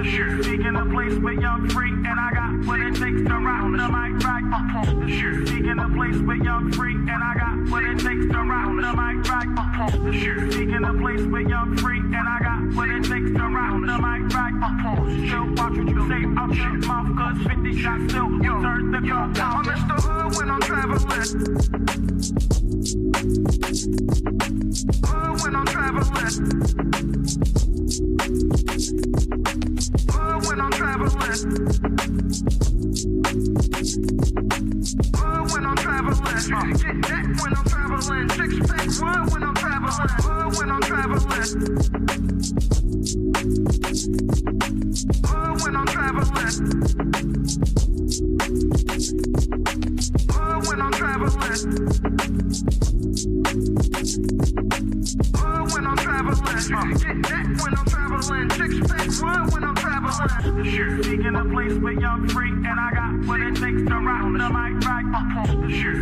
Speaking a place where young free, and I got what it takes to round the mic right. Speaking a place where young free, and I got what it takes to round the mic right. Speaking a place where young free, and I got what it takes to round the mic right. Still watch what you say out your mouth, cause 50 shots still turn the clock out. I'm Mr. Hood when I'm traveling. Hood when I'm traveling. Hood when I'm traveling. Hood when I'm traveling. Get that when I'm traveling. Six pack wood when I'm traveling. Hood when I'm traveling. Hood when I'm traveling. Hood when I'm traveling. Hood when I'm traveling. Get that when I'm traveling. Six pack wood when I'm traveling. Speaking a place where young free, and I got what it takes to round the mic right.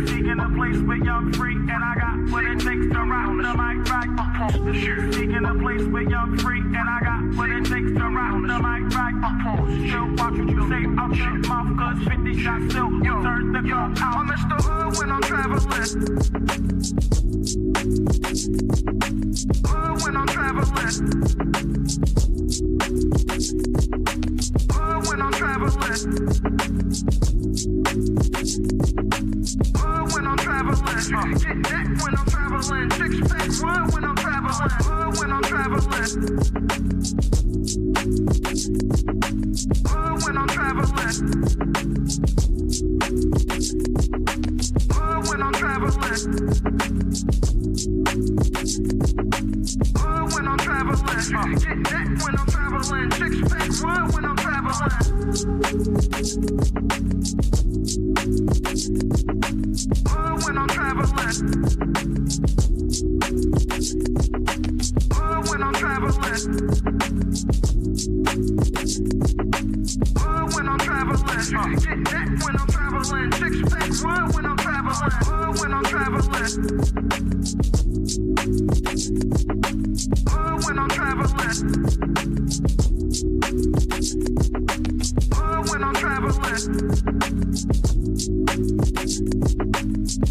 Speaking a place where young free, and I got what it takes to round the mic right. Speaking a place where young free, and I got what it takes to round the mic right. Still watch what you say out your mouth, cause 50 shots still turn the clock out. I'm Mr. Hood when I'm traveling. Hood when I'm traveling. Hood when I'm traveling. Hood when I'm traveling. Get that when I'm traveling. Six pack wood when I'm traveling. Hood when I'm traveling. Hood when I'm traveling. Hood when I'm traveling. Hood when I'm traveling. Get that when I'm traveling. Six pack wood when I'm traveling. Hood when I'm traveling. Hood when I'm traveling. Hood when I'm traveling. Get that when I'm traveling. Six pack wood when I'm traveling. Hood when I'm traveling. Hood when I'm traveling. Hood when I'm traveling.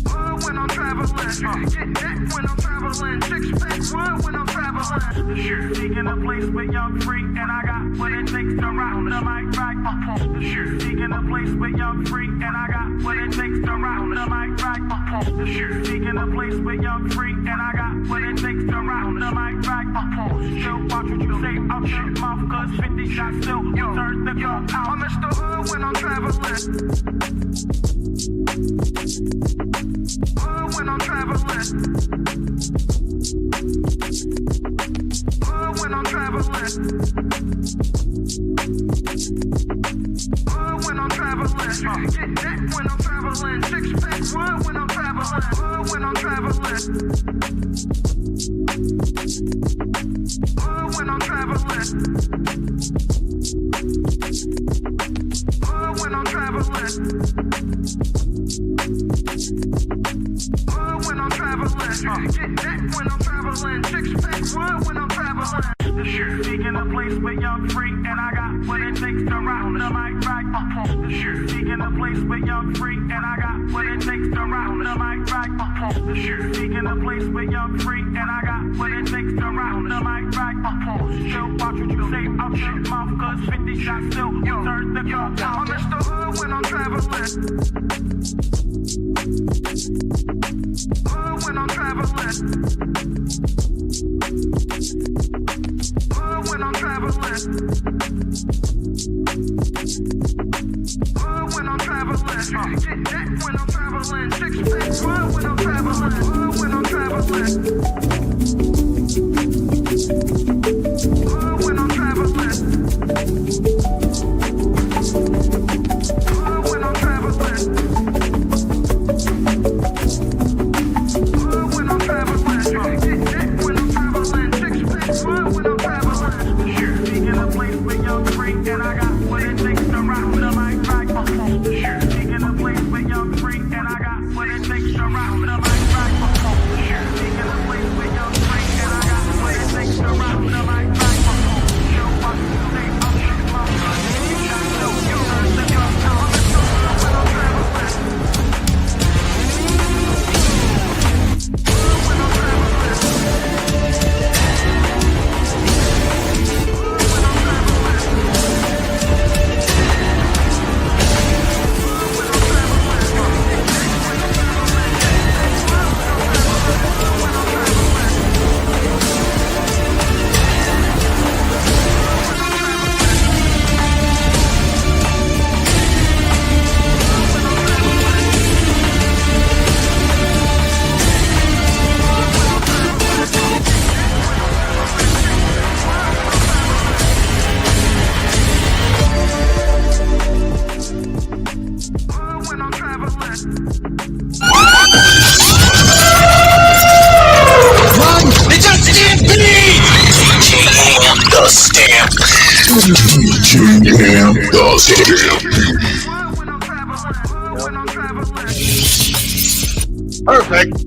Hood when I'm traveling. Get that when I'm traveling. Six pack wood when I'm traveling. Speaking a place where young free, and I got what it takes to round the mic right. Speaking a place where young free, and I got what it takes to round the mic right. Speaking a place where young free, and I got what it takes to round the mic right. Still watch what you say out your mouth, cause 50 shots still turn the clock out. I'm Mr. Hood when I'm traveling. Hood when I'm traveling. Hood when I'm traveling. Hood when I'm traveling. Get that when I'm traveling. Six pack wood when I'm traveling. Hood when I'm traveling. Hood when I'm traveling. Hood when I'm traveling. Hood when I'm traveling. Get that when I'm traveling. Six pack wood when I'm traveling. Speaking a place where young free, and I got what it takes to round the mic right. Speaking a place where young free, and I got what it takes to round the mic right. Speaking a place where young free, and I got what it takes to round the mic right. Still watch what you say out your mouth, cause 50 shots still turn the clock out. I'm Mr. Hood when I'm traveling. Hood when I'm traveling. Hood when I'm traveling. Hood when I'm traveling. Get that when I'm traveling. Six pack wood when I'm traveling. Hood when I'm traveling. Hood when I'm traveling. Hood when I'm traveling. Hood when I'm traveling. Get that when I'm traveling. Six pack wood when I'm traveling. Speaking a place where young free, and I got what it takes to round the mic right. Speaking a place where young free, and I got what it takes Perfect.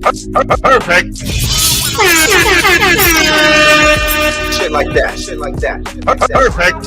Shit like that. Perfect.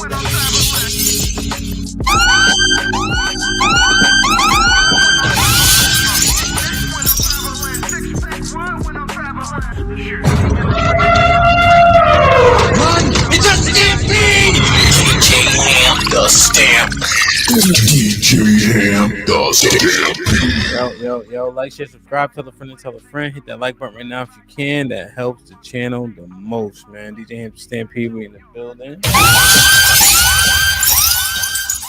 Yo, like, share, subscribe, tell a friend, and tell a friend. Hit that like button right now if you can. That helps the channel the most, man. DJ HAMP Stampede, we in the building.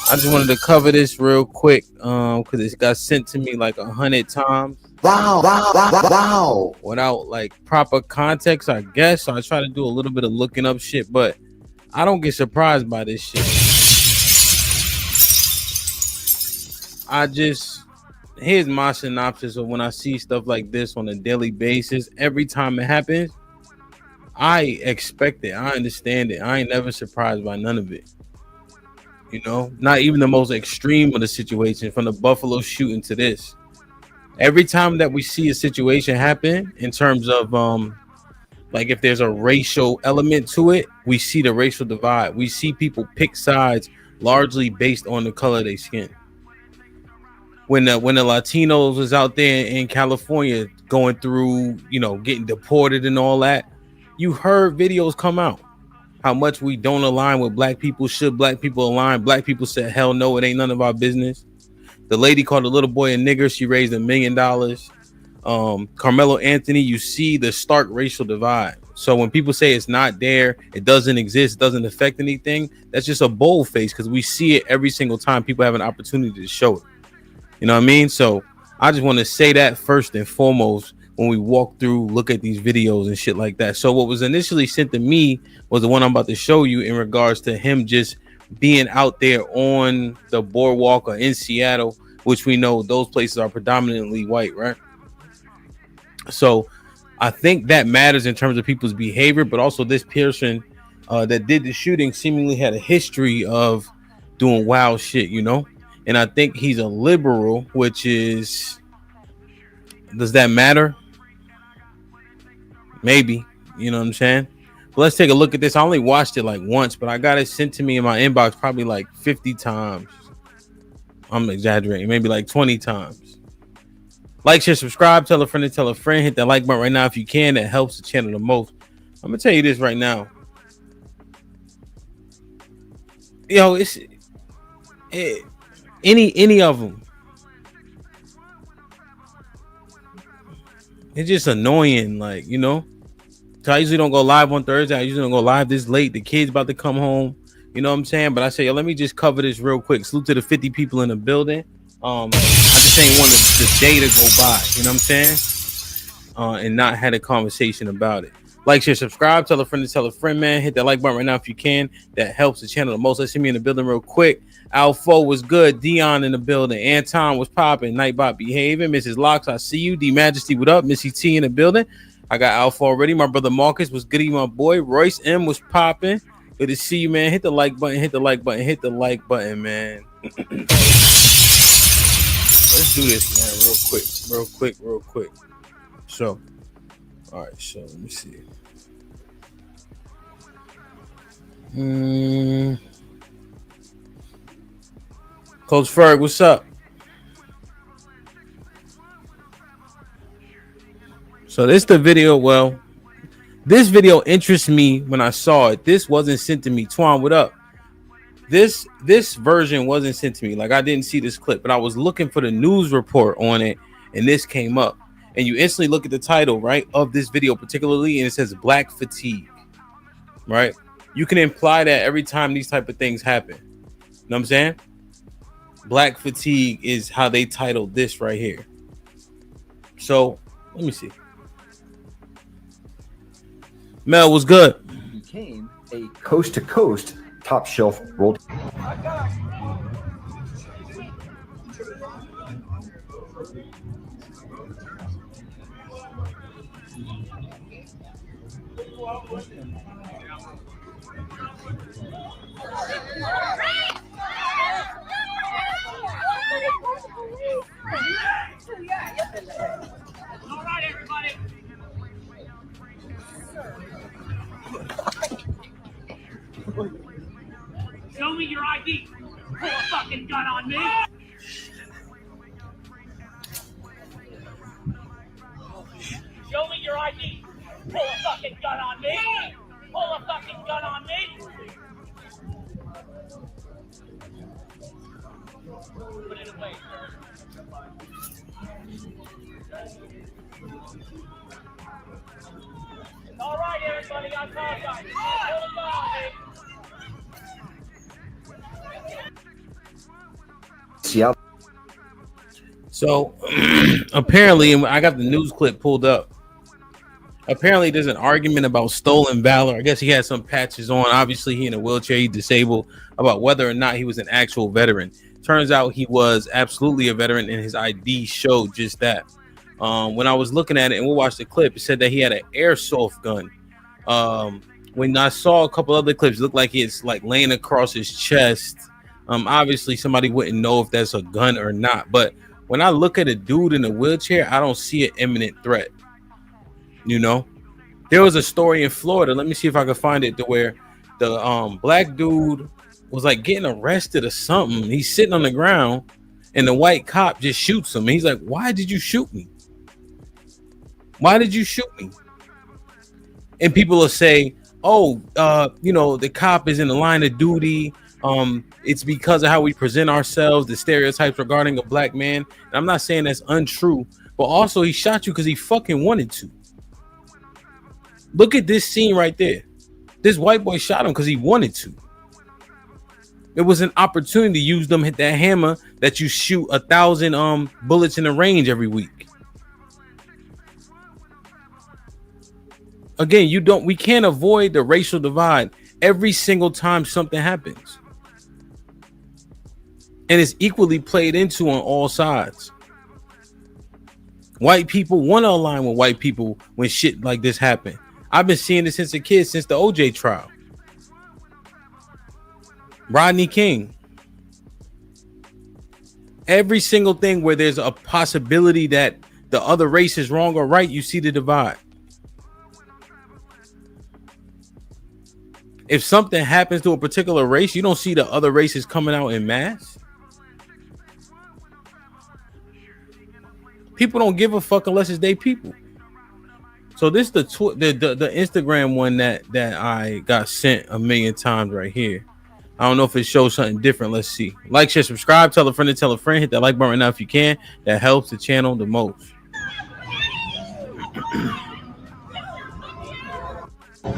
I just wanted to cover this real quick because it got sent to me like 100 times. Wow. Without like proper context, I guess. So I try to do a little bit of looking up shit, but I don't get surprised by this shit. Here's my synopsis of when I see stuff like this on a daily basis. Every time it happens, I expect it. I understand it. I ain't never surprised by none of it. You know, not even the most extreme of the situation, from the Buffalo shooting to this. Every time that we see a situation happen in terms of like if there's a racial element to it, we see the racial divide. We see people pick sides largely based on the color of their skin. When the Latinos was out there in California going through, you know, getting deported and all that, you heard videos come out how much we don't align with black people. Should black people align? Black people said, hell no, it ain't none of our business. The lady called a little boy a nigger. She raised $1 million. Carmelo Anthony, you see the stark racial divide. So when people say it's not there, it doesn't exist, doesn't affect anything, that's just a bold face because we see it every single time people have an opportunity to show it. You know what I mean? So I just want to say that first and foremost when we walk through, look at these videos and shit like that. So what was initially sent to me was the one I'm about to show you in regards to him just being out there on the boardwalk or in Seattle, which we know those places are predominantly white, right? So I think that matters in terms of people's behavior, but also this person that did the shooting seemingly had a history of doing wild shit, you know? And I think he's a liberal, which is, does that matter? Maybe, you know what I'm saying? But let's take a look at this. I only watched it like once, but I got it sent to me in my inbox probably like 50 times. I'm exaggerating, maybe like 20 times. Like, share, subscribe, tell a friend and tell a friend. Hit that like button right now if you can. That helps the channel the most. I'm gonna tell you this right now. Yo, any of them. It's just annoying, like, you know. So I usually don't go live on Thursday. I usually don't go live this late. The kid's about to come home. You know what I'm saying? But I say, yo, let me just cover this real quick. Salute to the 50 people in the building. I just ain't want the day to go by. You know what I'm saying? And not had a conversation about it. Like, share, subscribe, tell a friend to tell a friend, man. Hit that like button right now if you can. That helps the channel the most. Let's see me in the building real quick. Alpha was good. Dion in the building. Anton was popping. Nightbot behaving. Mrs. Locks, I see you. D Majesty, what up? Missy T in the building. I got Alpha already. My brother Marcus was goody, my boy. Royce M was popping. Good to see you, man. Hit the like button. Hit the like button. Hit the like button, man. Let's do this, man. Real quick. So, all right. So let me see. Coach Ferg, what's up? So this the video. Well, this video interests me when I saw it. This wasn't sent to me. Twan, what up? This version wasn't sent to me. Like, I didn't see this clip, but I was looking for the news report on it, and this came up. And you instantly look at the title, right, of this video particularly, and it says black fatigue, right? You can imply that every time these type of things happen. You know what I'm saying? Black fatigue is how they titled this right here. So let me see. Mel was good. Became a coast-to-coast top shelf roll. All right, everybody. Show me your ID. Pull a fucking gun on me. Show me your ID. Pull a fucking gun on me. Pull a fucking gun on me. Put it away, sir. All right, everybody, I apologize. Pull the gun on me. Seattle. So apparently, and I got the news clip pulled up. Apparently, there's an argument about stolen valor. I guess he had some patches on. Obviously, he in a wheelchair, he's disabled, about whether or not he was an actual veteran. Turns out he was absolutely a veteran, and his ID showed just that. When I was looking at it, and we'll watch the clip, it said that he had an airsoft gun. When I saw a couple other clips, it looked like it's like laying across his chest. Obviously, somebody wouldn't know if that's a gun or not. But when I look at a dude in a wheelchair, I don't see an imminent threat. You know, there was a story in Florida. Let me see if I can find it, to where the black dude was like getting arrested or something. He's sitting on the ground, and the white cop just shoots him. And he's like, "Why did you shoot me? Why did you shoot me?" And people will say, "Oh, you know, the cop is in the line of duty. It's because of how we present ourselves, the stereotypes regarding a black man." And I'm not saying that's untrue, but also he shot you because he fucking wanted to. Look at this scene right there. This white boy shot him because he wanted to. It was an opportunity to use them, hit that hammer that you shoot 1,000 bullets in the range every week. Again, we can't avoid the racial divide every single time something happens. And it's equally played into on all sides. White people want to align with white people when shit like this happen. I've been seeing this since a kid, since the OJ trial. Rodney King. Every single thing where there's a possibility that the other race is wrong or right, you see the divide. If something happens to a particular race, you don't see the other races coming out in mass. People don't give a fuck unless it's they people. So this is the Instagram one that I got sent a million times right here. I don't know if it shows something different. Let's see. Like, share, subscribe, tell a friend to tell a friend. Hit that like button right now if you can. That helps the channel the most. All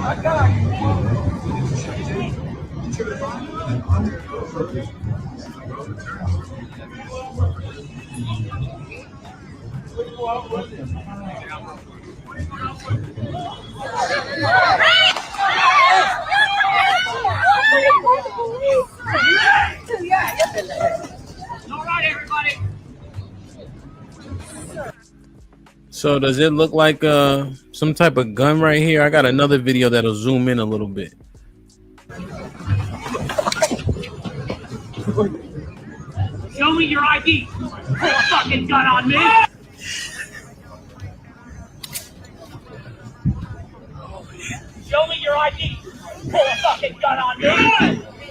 right, everybody. So does it look like some type of gun right here? I got another video that'll zoom in a little bit. Show me your ID. Pull a fucking gun on me. Show me your ID. Pull a fucking gun on me.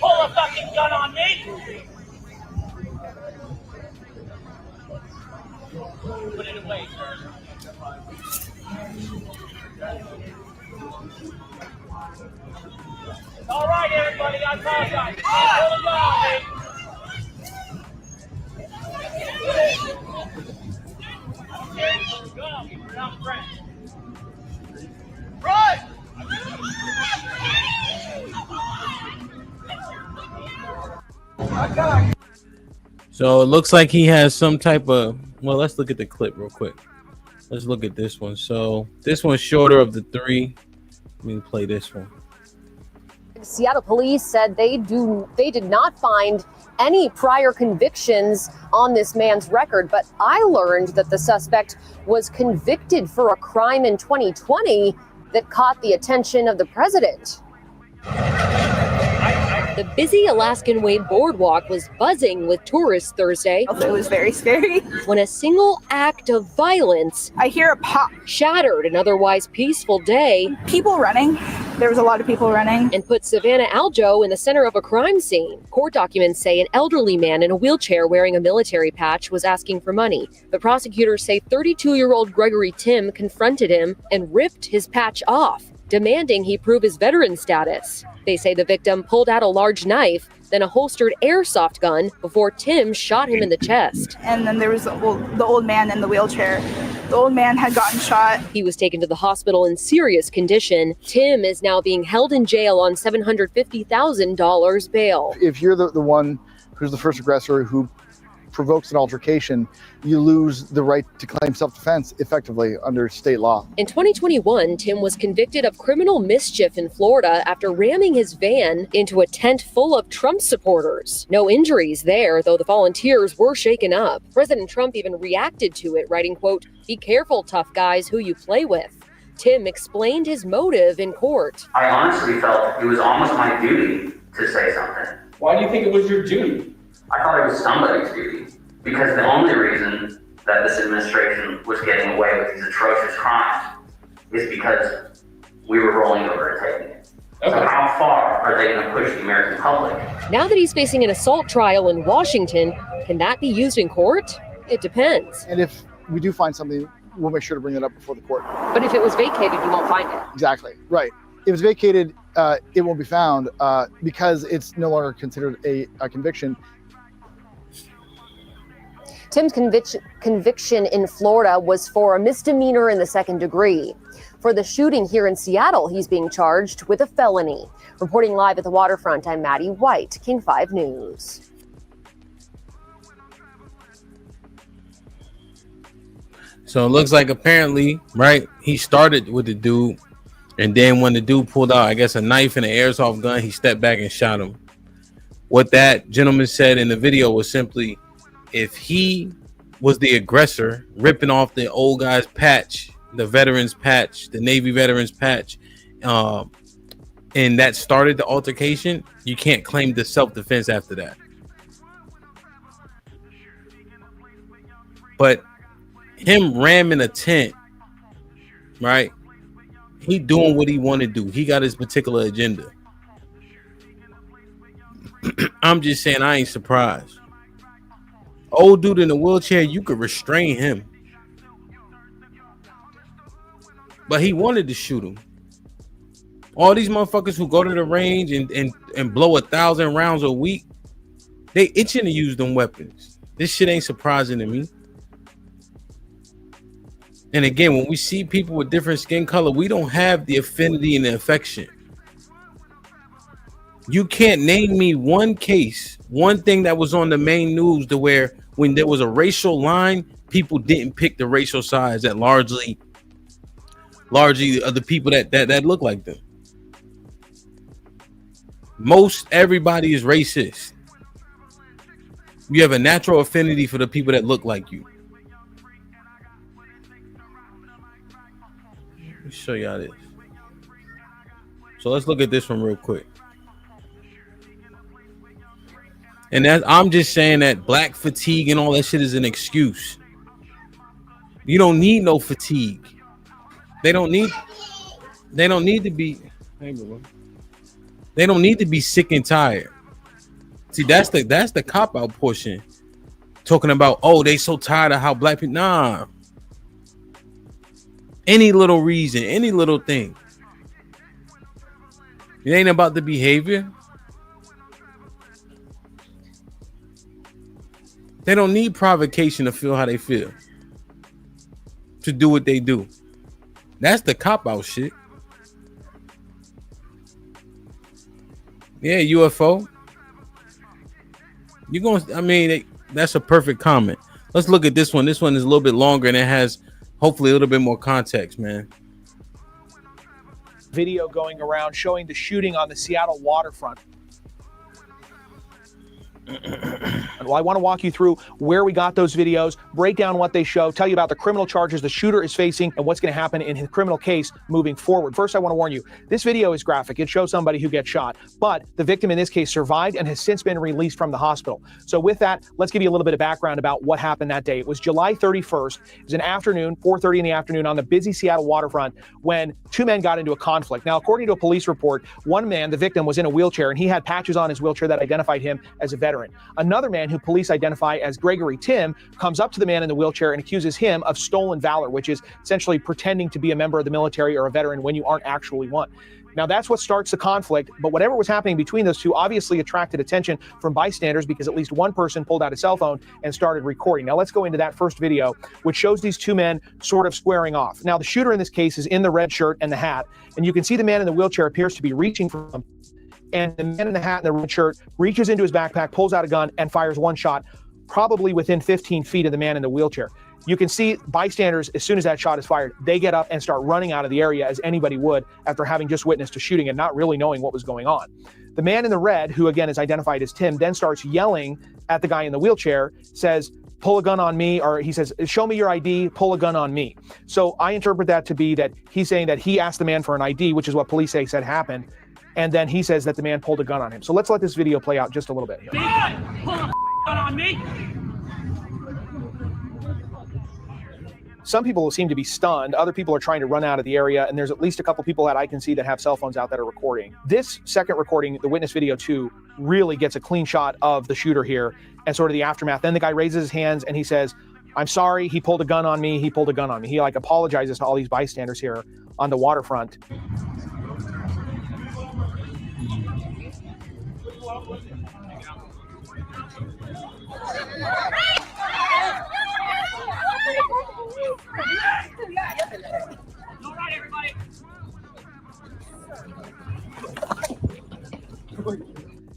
Pull a fucking gun on me. Put it away, sir. All right, everybody, I apologize. Pull the gun on me. Go, we're not friends. Right! So it looks like he has some type of, well, let's look at the clip real quick. Let's look at this one. So this one's shorter of the three. Let me play this one. Seattle police said they did not find any prior convictions on this man's record, but I learned that the suspect was convicted for a crime in 2020 that caught the attention of the president. The busy Alaskan Way boardwalk was buzzing with tourists Thursday. It was very scary. When a single act of violence I hear a pop. shattered an otherwise peaceful day. People running. There was a lot of people running. And put Savannah Aljo in the center of a crime scene. Court documents say an elderly man in a wheelchair wearing a military patch was asking for money. But prosecutors say 32-year-old Gregory Tim confronted him and ripped his patch off, demanding he prove his veteran status. They say the victim pulled out a large knife, then a holstered airsoft gun before Tim shot him in the chest. And then there was the old man in the wheelchair. The old man had gotten shot. He was taken to the hospital in serious condition. Tim is now being held in jail on $750,000 bail. If you're the one who's the first aggressor who provokes an altercation, you lose the right to claim self-defense effectively under state law. In 2021, Tim was convicted of criminal mischief in Florida after ramming his van into a tent full of Trump supporters. No injuries there, though the volunteers were shaken up. President Trump even reacted to it, writing, quote, "Be careful, tough guys, who you play with." Tim explained his motive in court. I honestly felt it was almost my duty to say something. Why do you think it was your duty? I thought it was somebody's duty, because the only reason that this administration was getting away with these atrocious crimes is because we were rolling over and taking it. Okay. So how far are they going to push the American public? Now that he's facing an assault trial in Washington, can that be used in court? It depends. And if we do find something, we'll make sure to bring it up before the court. But if it was vacated, you won't find it. Exactly, right. If it's vacated, it won't be found because it's no longer considered a conviction. Tim's conviction in Florida was for a misdemeanor in the second degree. For the shooting here in Seattle, he's being charged with a felony. Reporting live at the waterfront, I'm Maddie White, King 5 News. So it looks like apparently, right, he started with the dude, and then when the dude pulled out, I guess, a knife and an airsoft gun, he stepped back and shot him. What that gentleman said in the video was simply, if he was the aggressor, ripping off the old guy's patch, the veteran's patch, the Navy veteran's patch, and that started the altercation, you can't claim the self-defense after that. But him ramming a tent, right? He doing what he want to do. He got his particular agenda. I'm just saying, I ain't surprised. Old dude in the wheelchair, you could restrain him. But he wanted to shoot him. All these motherfuckers who go to the range and blow 1,000 rounds a week, they itching to use them weapons. This shit ain't surprising to me. And again, when we see people with different skin color, we don't have the affinity and the affection. You can't name me one case, one thing that was on the main news to where when there was a racial line, people didn't pick the racial sides that largely are the people that look like them. Most everybody is racist. You have a natural affinity for the people that look like you. Let me show y'all this. So let's look at this one real quick. And that, I'm just saying that black fatigue and all that shit is an excuse. You don't need no fatigue. They don't need to be. They don't need to be sick and tired. See, that's the cop out portion. Talking about, oh, they so tired of how black people. Nah. Any little reason, any little thing. It ain't about the behavior. They don't need provocation to feel how they feel. To do what they do. That's the cop-out shit. Yeah, UFO. You're going to, I mean, that's a perfect comment. Let's look at this one. This one is a little bit longer and it has hopefully a little bit more context, man. Video going around showing the shooting on the Seattle waterfront. Well, I want to walk you through where we got those videos, break down what they show, tell you about the criminal charges the shooter is facing, and what's going to happen in his criminal case moving forward. First, I want to warn you, this video is graphic. It shows somebody who gets shot, but the victim in this case survived and has since been released from the hospital. So with that, let's give you a little bit of background about what happened that day. It was July 31st. It was an afternoon, 4:30 in the afternoon on the busy Seattle waterfront when two men got into a conflict. Now, according to a police report, one man, the victim, was in a wheelchair and he had patches on his wheelchair that identified him as a veteran. Another man, who police identify as Gregory Tim, comes up to the man in the wheelchair and accuses him of stolen valor, which is essentially pretending to be a member of the military or a veteran when you aren't actually one. Now, that's what starts the conflict, but whatever was happening between those two obviously attracted attention from bystanders because at least one person pulled out a cell phone and started recording. Now, let's go into that first video, which shows these two men sort of squaring off. Now, the shooter in this case is in the red shirt and the hat, and you can see the man in the wheelchair appears to be reaching for him. And the man in the hat and the red shirt reaches into his backpack, pulls out a gun, and fires one shot, probably within 15 feet of the man in the wheelchair. You can see bystanders, as soon as that shot is fired, they get up and start running out of the area as anybody would after having just witnessed a shooting and not really knowing what was going on. The man in the red, who again is identified as Tim, then starts yelling at the guy in the wheelchair, says, "Pull a gun on me," or he says, "Show me your ID, pull a gun on me." So I interpret that to be that he's saying that he asked the man for an ID, which is what police say said happened. And then he says that the man pulled a gun on him. So let's let this video play out just a little bit here. Pull a gun on me. Some people seem to be stunned. Other people are trying to run out of the area. And there's at least a couple people that I can see that have cell phones out that are recording. This second recording, the witness video 2, really gets a clean shot of the shooter here and sort of the aftermath. Then the guy raises his hands and he says, "I'm sorry, he pulled a gun on me. He pulled a gun on me." He like apologizes to all these bystanders here on the waterfront.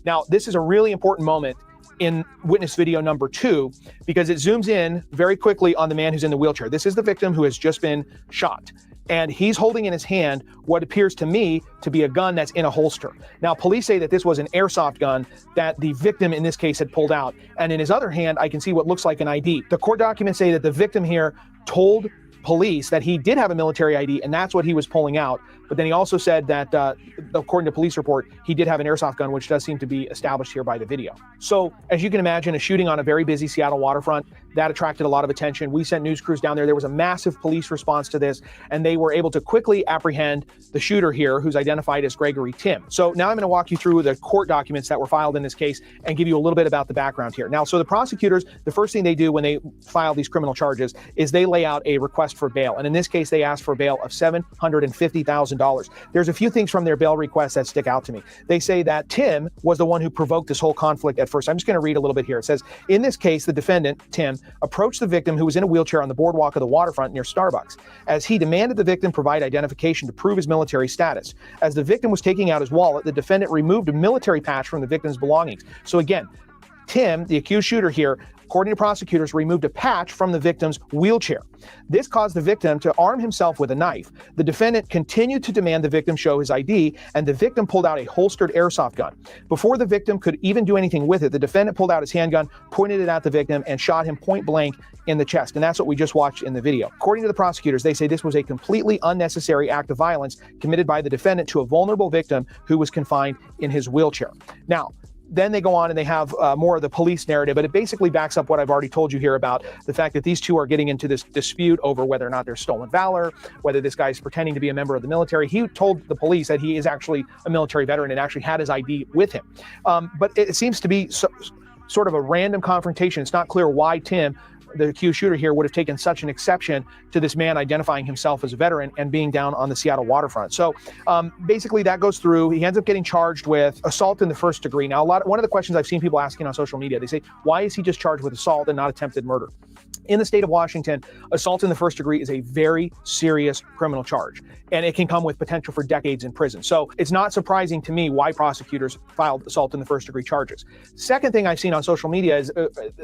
Now, this is a really important moment in witness video number 2 because it zooms in very quickly on the man who's in the wheelchair. This is the victim who has just been shot. And he's holding in his hand what appears to me to be a gun that's in a holster. Now, police say that this was an airsoft gun that the victim in this case had pulled out. And in his other hand, I can see what looks like an ID. The court documents say that the victim here told police that he did have a military ID and that's what he was pulling out. But then he also said that, according to police report, he did have an airsoft gun, which does seem to be established here by the video. So as you can imagine, a shooting on a very busy Seattle waterfront, that attracted a lot of attention. We sent news crews down there. There was a massive police response to this, and they were able to quickly apprehend the shooter here, who's identified as Gregory Tim. So now I'm going to walk you through the court documents that were filed in this case and give you a little bit about the background here. Now, so the prosecutors, the first thing they do when they file these criminal charges is they lay out a request for bail. And in this case, they asked for bail of $750,000. There's a few things from their bail request that stick out to me. They say that Tim was the one who provoked this whole conflict at first. I'm just going to read a little bit here. It says, in this case, the defendant, Tim, approached the victim who was in a wheelchair on the boardwalk of the waterfront near Starbucks, as he demanded the victim provide identification to prove his military status. As the victim was taking out his wallet, the defendant removed a military patch from the victim's belongings. So again, Tim, the accused shooter here, according to prosecutors, removed a patch from the victim's wheelchair. This caused the victim to arm himself with a knife. The defendant continued to demand the victim show his ID, and the victim pulled out a holstered airsoft gun. Before the victim could even do anything with it, the defendant pulled out his handgun, pointed it at the victim, and shot him point blank in the chest. And that's what we just watched in the video. According to the prosecutors, they say this was a completely unnecessary act of violence committed by the defendant to a vulnerable victim who was confined in his wheelchair. Now, then they go on and they have more of the police narrative, but it basically backs up what I've already told you here about the fact that these two are getting into this dispute over whether or not there's stolen valor, whether this guy's pretending to be a member of the military. He told the police that he is actually a military veteran and actually had his ID with him. But it seems to be sort of a random confrontation. It's not clear why Tim, the accused shooter here, would have taken such an exception to this man identifying himself as a veteran and being down on the Seattle waterfront. So basically that goes through. He ends up getting charged with assault in the first degree. Now, one of the questions I've seen people asking on social media, they say, why is he just charged with assault and not attempted murder? In the state of Washington, assault in the first degree is a very serious criminal charge, and it can come with potential for decades in prison. So it's not surprising to me why prosecutors filed assault in the first degree charges. Second thing I've seen on social media is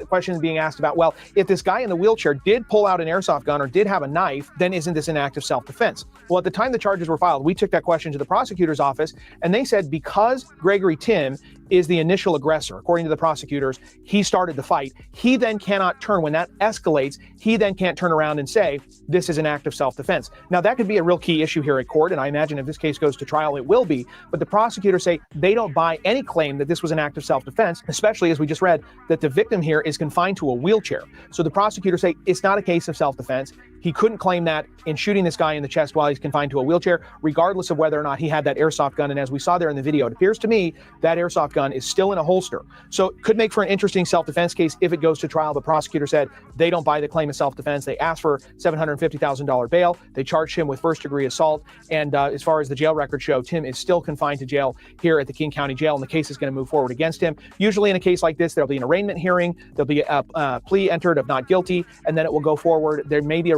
questions being asked about, well, if this guy in the wheelchair did pull out an airsoft gun or did have a knife, then isn't this an act of self-defense? Well, at the time the charges were filed, we took that question to the prosecutor's office, and they said because Gregory Tim is the initial aggressor. According to the prosecutors, he started the fight. He then cannot turn. When that escalates, he then can't turn around and say, this is an act of self-defense. Now, that could be a real key issue here at court, and I imagine if this case goes to trial, it will be. But the prosecutors say they don't buy any claim that this was an act of self-defense, especially as we just read that the victim here is confined to a wheelchair. So the prosecutors say it's not a case of self-defense. He couldn't claim that in shooting this guy in the chest while he's confined to a wheelchair, regardless of whether or not he had that airsoft gun. And as we saw there in the video, it appears to me that airsoft gun is still in a holster. So it could make for an interesting self-defense case if it goes to trial. The prosecutor said they don't buy the claim of self-defense. They asked for $750,000 bail. They charged him with first-degree assault. And as far as the jail records show, Tim is still confined to jail here at the King County Jail, and the case is going to move forward against him. Usually in a case like this, there'll be an arraignment hearing. There'll be a plea entered of not guilty, and then it will go forward. There may be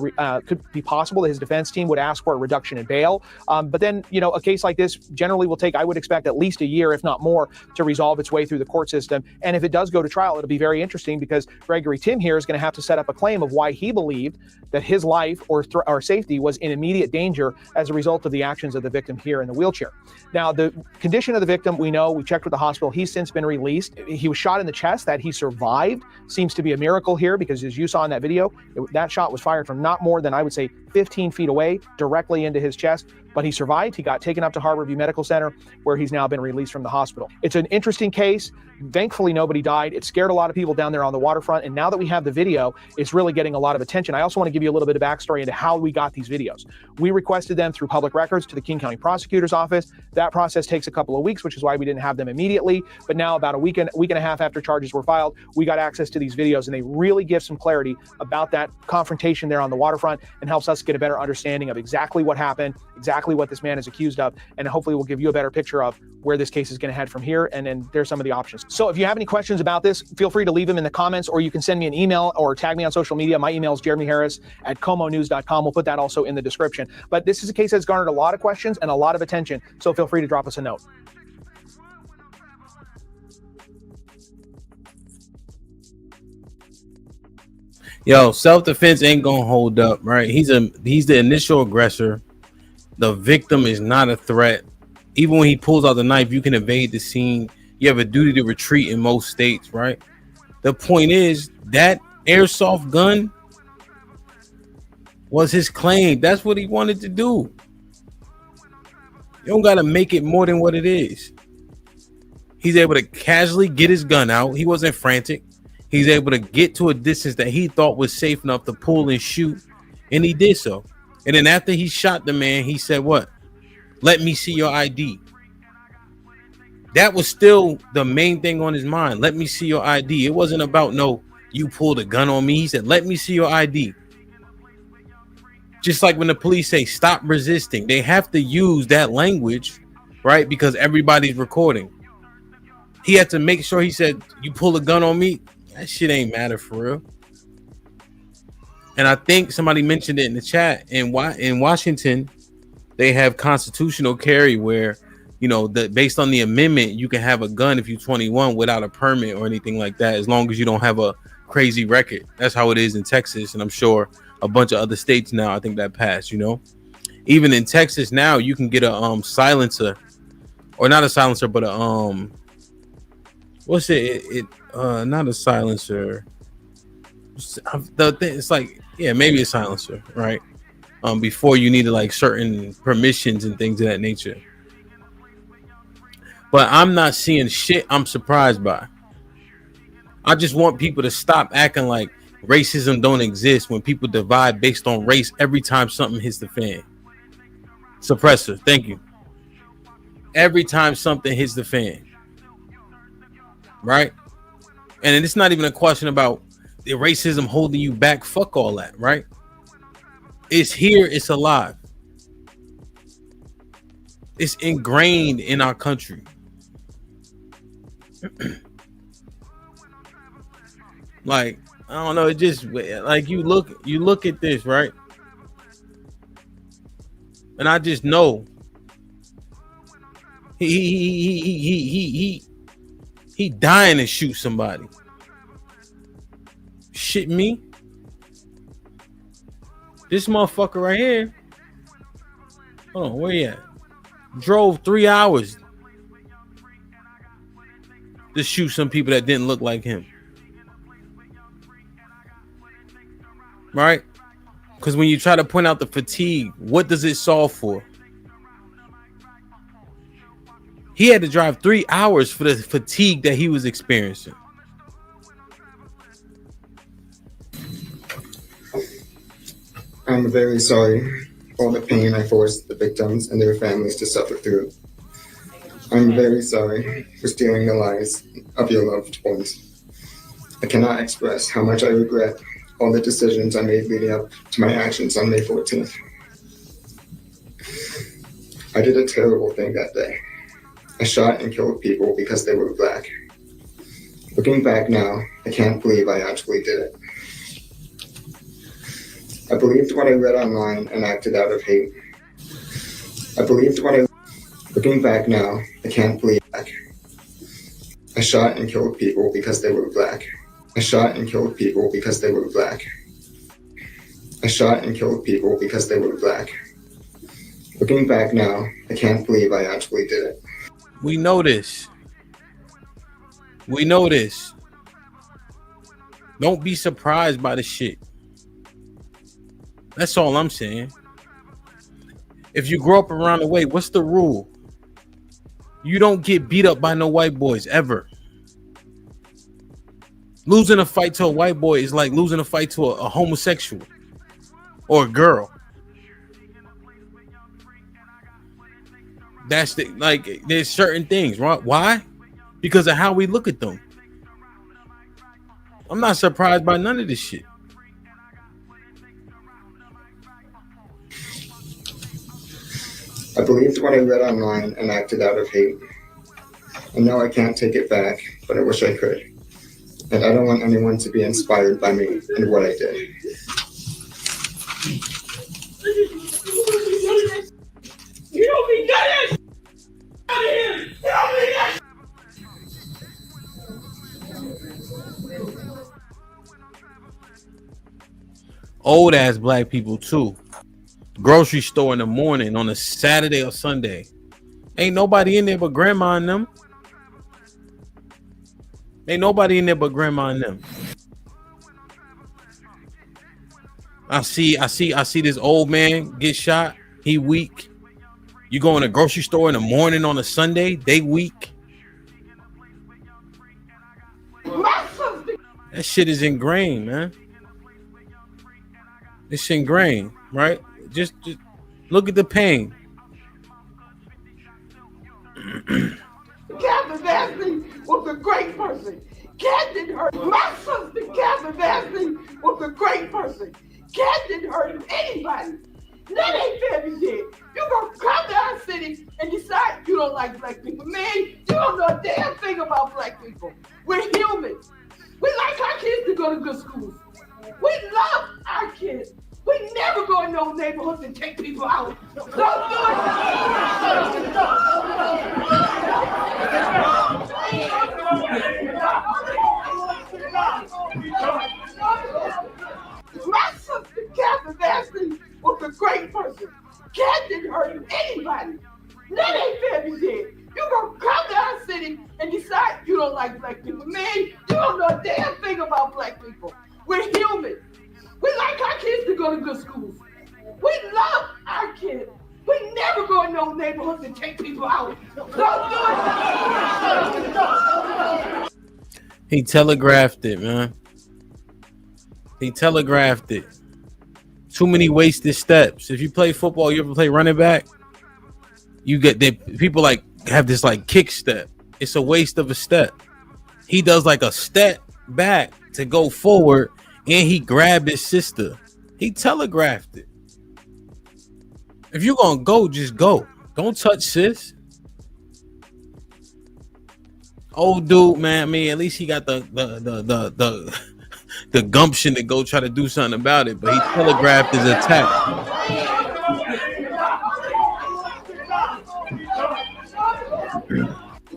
could be possible that his defense team would ask for a reduction in bail. But then, a case like this generally will take, I would expect, at least a year, if not more, to resolve its way through the court system. And if it does go to trial, it'll be very interesting because Gregory Tim here is going to have to set up a claim of why he believed that his life or safety was in immediate danger as a result of the actions of the victim here in the wheelchair. Now, the condition of the victim, we know, we checked with the hospital. He's since been released. He was shot in the chest. That he survived seems to be a miracle here because, as you saw in that video, that shot was fired from not more than, I would say, 15 feet away, directly into his chest. But he survived. He got taken up to Harborview Medical Center, where he's now been released from the hospital. It's an interesting case. Thankfully, nobody died. It scared a lot of people down there on the waterfront. And now that we have the video, it's really getting a lot of attention. I also want to give you a little bit of backstory into how we got these videos. We requested them through public records to the King County Prosecutor's Office. That process takes a couple of weeks, which is why we didn't have them immediately. But now, about a week and a half after charges were filed, we got access to these videos, and they really give some clarity about that confrontation there on the waterfront and helps us get a better understanding of exactly what happened, exactly what this man is accused of, and hopefully we'll give you a better picture of where this case is going to head from here. And then there's some of the options. So if you have any questions about this, feel free to leave them in the comments, or you can send me an email or tag me on social media. My email is jeremyharris@comonews.com. We'll put that also in the description. But this is a case that's garnered a lot of questions and a lot of attention, so feel free to drop us a note. Yo, self-defense ain't gonna hold up, right? He's the initial aggressor. The victim is not a threat. Even when he pulls out the knife, you can evade the scene. You have a duty to retreat in most states, right? The point is that airsoft gun was his claim. That's what he wanted to do. You don't got to make it more than what it is. He's able to casually get his gun out. He wasn't frantic. He's able to get to a distance that he thought was safe enough to pull and shoot, and he did so. And then after he shot the man, he said, what? Let me see your ID. That was still the main thing on his mind. Let me see your ID. It wasn't about, no, you pulled a gun on me. He said, let me see your ID. Just like when the police say, stop resisting. They have to use that language, right? Because everybody's recording. He had to make sure he said, you pull a gun on me. That shit ain't matter for real. And I think somebody mentioned it in the chat. In Washington, they have constitutional carry where, based on the amendment, you can have a gun if you're 21 without a permit or anything like that, as long as you don't have a crazy record. That's how it is in Texas, and I'm sure a bunch of other states now. I think that passed. Even in Texas now, you can get a silencer, or not a silencer, but a what's it? Not a silencer. It's like, yeah, maybe a silencer, right? Before you needed like certain permissions and things of that nature. But I'm not seeing shit I'm surprised by. I just want people to stop acting like racism don't exist when people divide based on race every time something hits the fan. Suppressor, thank you. Every time something hits the fan. Right? And it's not even a question about the racism holding you back. Fuck all that, right? It's here, it's alive. It's ingrained in our country. Like, I don't know, it just like you look at this, right? And I just know he dying to shoot somebody. Shit me. This motherfucker right here. Hold on, where you at? Drove 3 hours. to shoot some people that didn't look like him. Right? Because when you try to point out the fatigue, what does it solve for? He had to drive 3 hours for the fatigue that he was experiencing. I'm very sorry for all the pain I forced the victims and their families to suffer through. I'm very sorry for stealing the lives of your loved ones. I cannot express how much I regret all the decisions I made leading up to my actions on May 14th. I did a terrible thing that day. I shot and killed people because they were black. Looking back now, I can't believe I actually did it. I believed what I read online and acted out of hate. Looking back now, I can't believe I shot and killed people because they were black. I shot and killed people because they were black. I shot and killed people because they were black. Looking back now, I can't believe I actually did it. We know this. We know this. Don't be surprised by the shit. That's all I'm saying. If you grow up around the way, what's the rule? You don't get beat up by no white boys ever. Losing a fight to a white boy is like losing a fight to a homosexual or a girl. That's the, like, there's certain things, right? Why? Because of how we look at them. I'm not surprised by none of this shit. I believed what I read online and acted out of hate. I know I can't take it back, but I wish I could. And I don't want anyone to be inspired by me and what I did. You don't mean that! Out of here! You don't mean that! Old ass black people too. Grocery store in the morning on a Saturday or Sunday. Ain't nobody in there but grandma and them. Ain't nobody in there but grandma and them. I see this old man get shot. He weak. You go in a grocery store in the morning on a Sunday, they weak. That shit is ingrained, man. It's ingrained, right? Just look at the pain. Catherine Vassy was a great person. Cat didn't hurt my sister. Catherine Vassy was a great person. Cat didn't hurt anybody. That ain't fair to shit. You gonna come to our city and decide you don't like black people. Man, you don't know a damn thing about black people. We're human. We like our kids to go to good schools. We love our kids. We never go in those neighborhoods and take people out. Don't do it. My sister, Catherine Vassy, was a great person. Cat didn't hurt anybody. That ain't fair to shit. You gonna come to our city and decide you don't like black people. Man, you don't know a damn thing about black people. We're human. We like our kids to go to good schools. We love our kids. We never go in those neighborhoods and take people out. Don't do it. He telegraphed it, man. He telegraphed it. Too many wasted steps. If you play football, you ever play running back? You get the people like have this like kick step. It's a waste of a step. He does like a step back to go forward, and he grabbed his sister. He telegraphed it. If you're gonna go, just go. Don't touch sis. Old dude, man. I mean, at least he got the gumption to go try to do something about it. But he telegraphed his attack.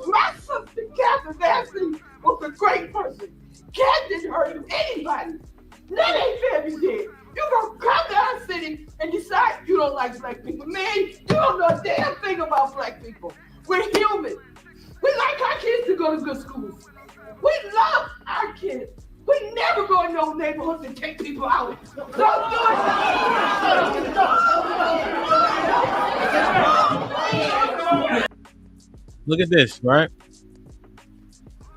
My sister, Catherine Vassy, was a great person. Cat didn't hurt anybody. That ain't fair to shit. You gonna come to our city and decide you don't like black people. Man, you don't know a damn thing about black people. We're human. We like our kids to go to good schools. kids. We never go in those neighborhoods and take people out. Don't do it. Look at this, right?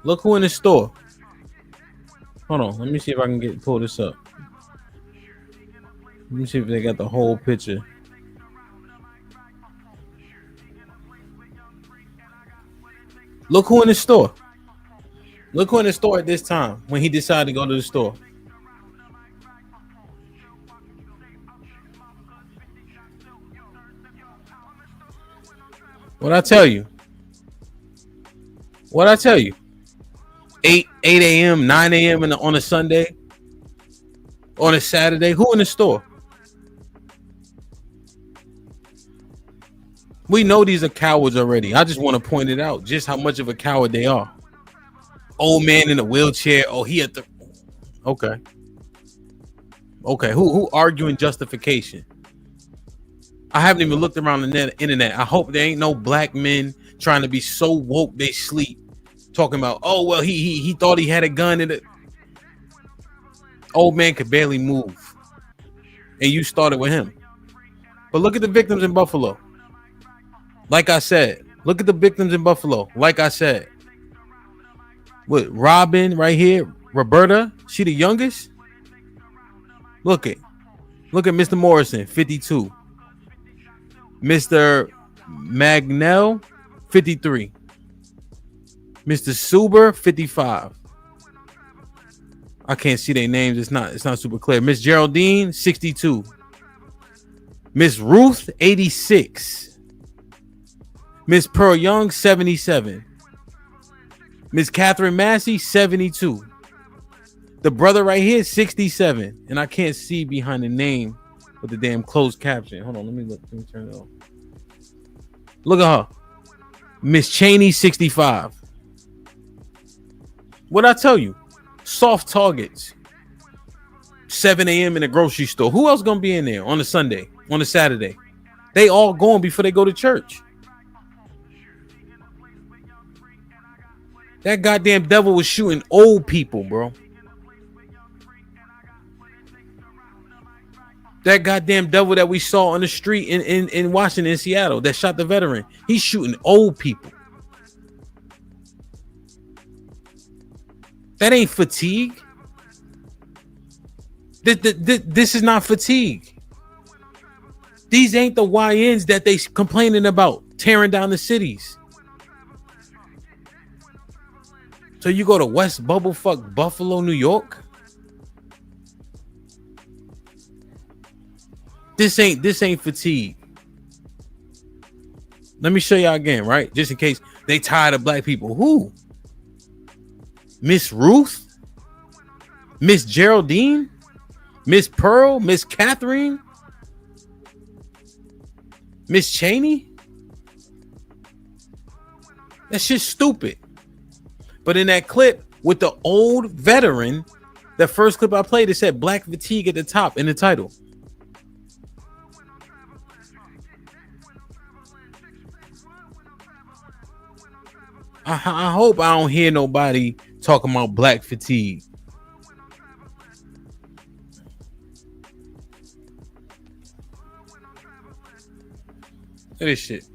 Look who in the store. Hold on, let me see if I can pull this up. Let me see if they got the whole picture. Look who in the store. Look who in the store at this time when he decided to go to the store. What I tell you? What I tell you? 8 a.m., 9 a.m. on a Sunday, on a Saturday. Who in the store? We know these are cowards already. I just want to point it out, just how much of a coward they are. Old man in a wheelchair. Oh, he at the. Okay. Who arguing justification? I haven't even looked around the internet. I hope there ain't no black men trying to be so woke they sleep, talking about, oh well, he thought he had a gun in it. Old man could barely move, and you started with him. But look at the victims in Buffalo. Like I said, look at the victims in Buffalo. Like I said, with Robin right here, Roberta, she the youngest. Look at Mr. Morrison, 52. Mr. Magnell, 53. Mr. Suber, 55. I can't see their names. It's not super clear. Miss Geraldine, 62. Miss Ruth, 86. Miss Pearl Young, 77. Miss Catherine Massey, 72. The brother right here, 67. And I can't see behind the name with the damn closed caption. Hold on, let me look. Let me turn it off. Look at her. Miss Cheney, 65. What'd I tell you? Soft targets. 7 a.m. in the grocery store. Who else gonna be in there on a Sunday, on a Saturday? They all going before they go to church. That goddamn devil was shooting old people, bro. That goddamn devil that we saw on the street in Washington, Seattle, that shot the veteran. He's shooting old people. That ain't fatigue. This is not fatigue. These ain't the YNs that they complaining about, tearing down the cities. So you go to West Bubblefuck Buffalo, New York? This ain't fatigue. Let me show y'all again, right? Just in case they tired of black people. Who? Miss Ruth? Miss Geraldine? Miss Pearl? Miss Catherine? Miss Cheney? That shit's stupid. But in that clip with the old veteran, the first clip I played, it said black fatigue at the top in the title. I hope I don't hear nobody talking about black fatigue. Look at this shit.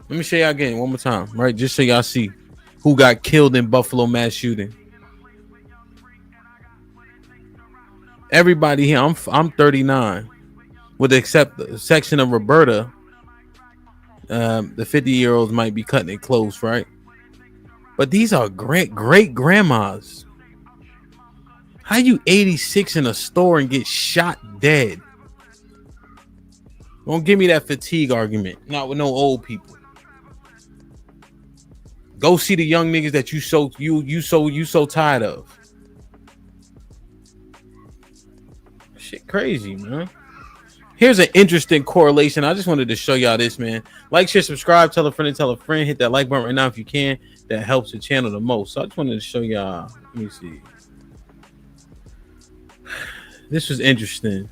Let me show y'all again one more time, right? Just so y'all see who got killed in Buffalo mass shooting. Everybody here, I'm 39, with the exception of Roberta. The 50-year-olds might be cutting it close, right? But these are great grandmas. How you 86 in a store and get shot dead? Don't give me that fatigue argument. Not with no old people. Go see the young niggas that you so tired of. Shit crazy, man. Here's an interesting correlation. I just wanted to show y'all this, man. Like, share, subscribe, tell a friend and tell a friend. Hit that like button right now if you can. That helps the channel the most. So I just wanted to show y'all. Let me see. This was interesting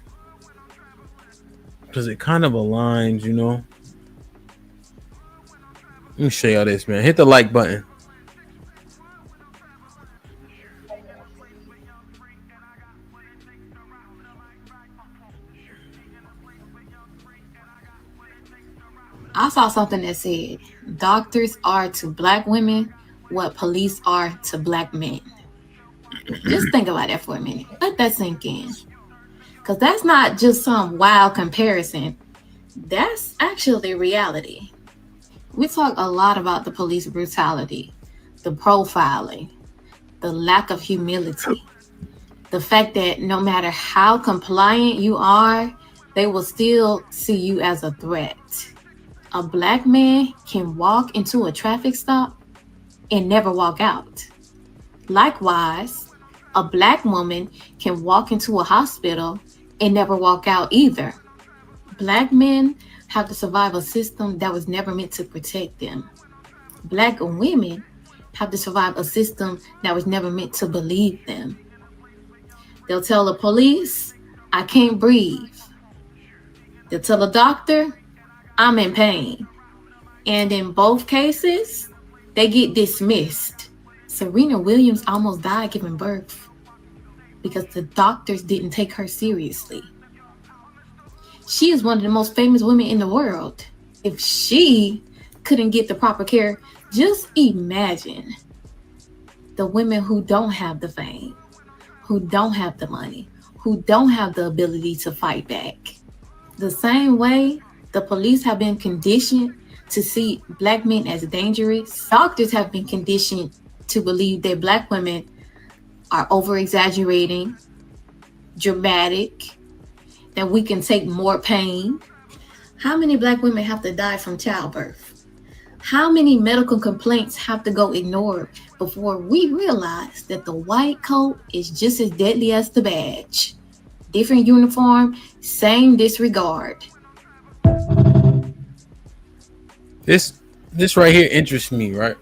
because it kind of aligns, you know. Let me show y'all this, man. Hit the like button. saw something that said doctors are to black women what police are to black men. Just think about that for a minute. Let that sink in. Because that's not just some wild comparison. That's actually reality. We talk a lot about the police brutality, the profiling, the lack of humility, the fact that no matter how compliant you are, they will still see you as a threat. A black man can walk into a traffic stop and never walk out. Likewise, a black woman can walk into a hospital and never walk out either. Black men have to survive a system that was never meant to protect them. Black women have to survive a system that was never meant to believe them. They'll tell the police, I can't breathe. They'll tell the doctor, I'm in pain. And in both cases, they get dismissed. Serena Williams almost died giving birth because the doctors didn't take her seriously. She is one of the most famous women in the world. If she couldn't get the proper care, just imagine the women who don't have the fame, who don't have the money, who don't have the ability to fight back. The same way the police have been conditioned to see black men as dangerous, doctors have been conditioned to believe that black women are over-exaggerating, dramatic, that we can take more pain. How many black women have to die from childbirth? How many medical complaints have to go ignored before we realize that the white coat is just as deadly as the badge? Different uniform, same disregard. This right here interests me, right?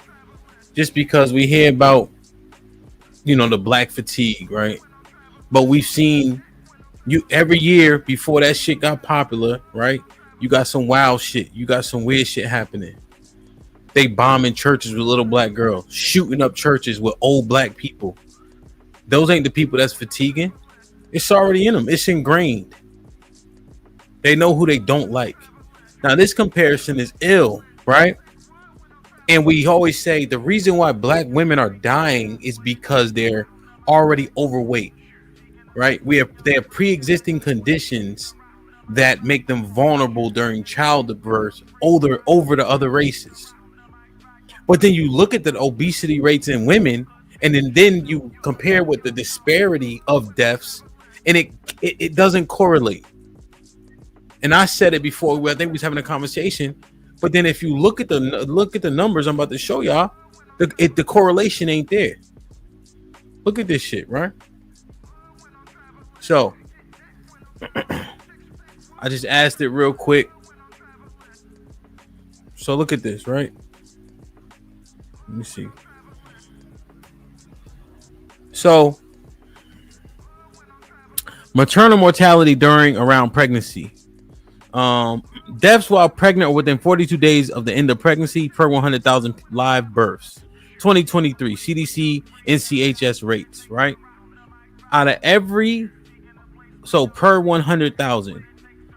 Just because we hear about, the black fatigue, right? But we've seen you every year before that shit got popular, right? You got some wild shit. You got some weird shit happening. They bombing churches with little black girls, shooting up churches with old black people. Those ain't the people that's fatiguing. It's already in them. It's ingrained. They know who they don't like. Now, this comparison is ill, right? And we always say the reason why black women are dying is because they're already overweight, right? They have pre-existing conditions that make them vulnerable during childbirth over the other races. But then you look at the obesity rates in women, and then you compare with the disparity of deaths, and it doesn't correlate. And I said it before. I think we was having a conversation. But then if you look at the numbers I'm about to show y'all, the correlation ain't there. Look at this shit, right? So I just asked it real quick. So look at this, right? Let me see. So maternal mortality around pregnancy. Deaths while pregnant or within 42 days of the end of pregnancy per 100,000 live births. 2023 CDC NCHS rates, right? Out of every, so per 100,000.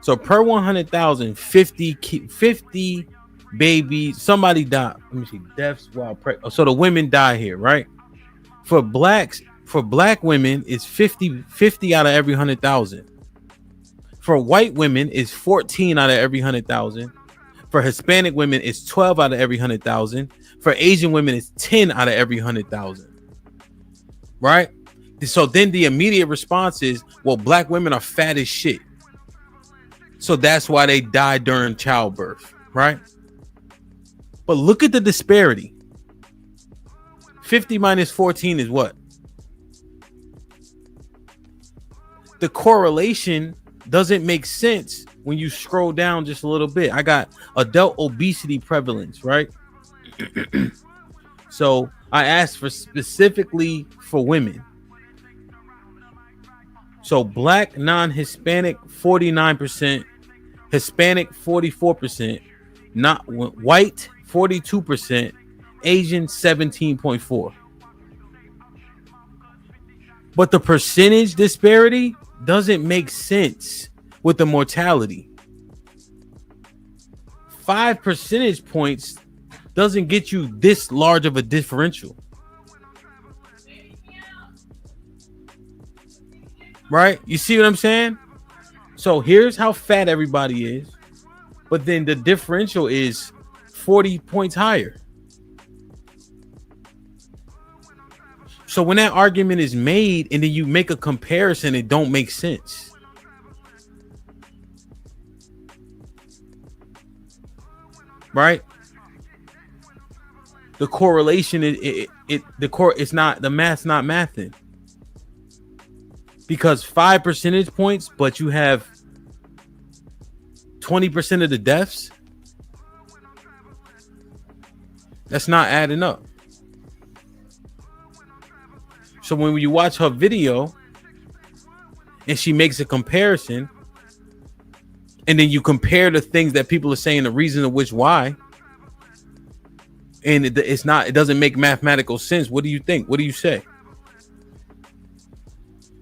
So per 100,000, 50 babies, somebody died. Let me see, deaths while pregnant. So the women die here, right? For black women, it's 50 out of every 100,000. For white women, it's 14 out of every 100,000. For Hispanic women, it's 12 out of every 100,000. For Asian women, it's 10 out of every 100,000. Right? So then the immediate response is, well, black women are fat as shit. So that's why they die during childbirth, right? But look at the disparity. 50 minus 14 is what? The correlation doesn't make sense when you scroll down just a little bit. I got adult obesity prevalence, right? So I asked for specifically for women. So black non-Hispanic 49%, Hispanic 44%, not white 42%, Asian 17.4%. But the percentage disparity doesn't make sense with the mortality. 5 percentage points doesn't get you this large of a differential. Right? You see what I'm saying? So here's how fat everybody is, but then the differential is 40 points higher. So when that argument is made and then you make a comparison, it don't make sense. Right? The correlation it's not, the math's not mathing. Because 5 percentage points, but you have 20% of the deaths. That's not adding up. So when you watch her video and she makes a comparison, and then you compare the things that people are saying, the reason of which why, and it doesn't make mathematical sense. What do you think? What do you say?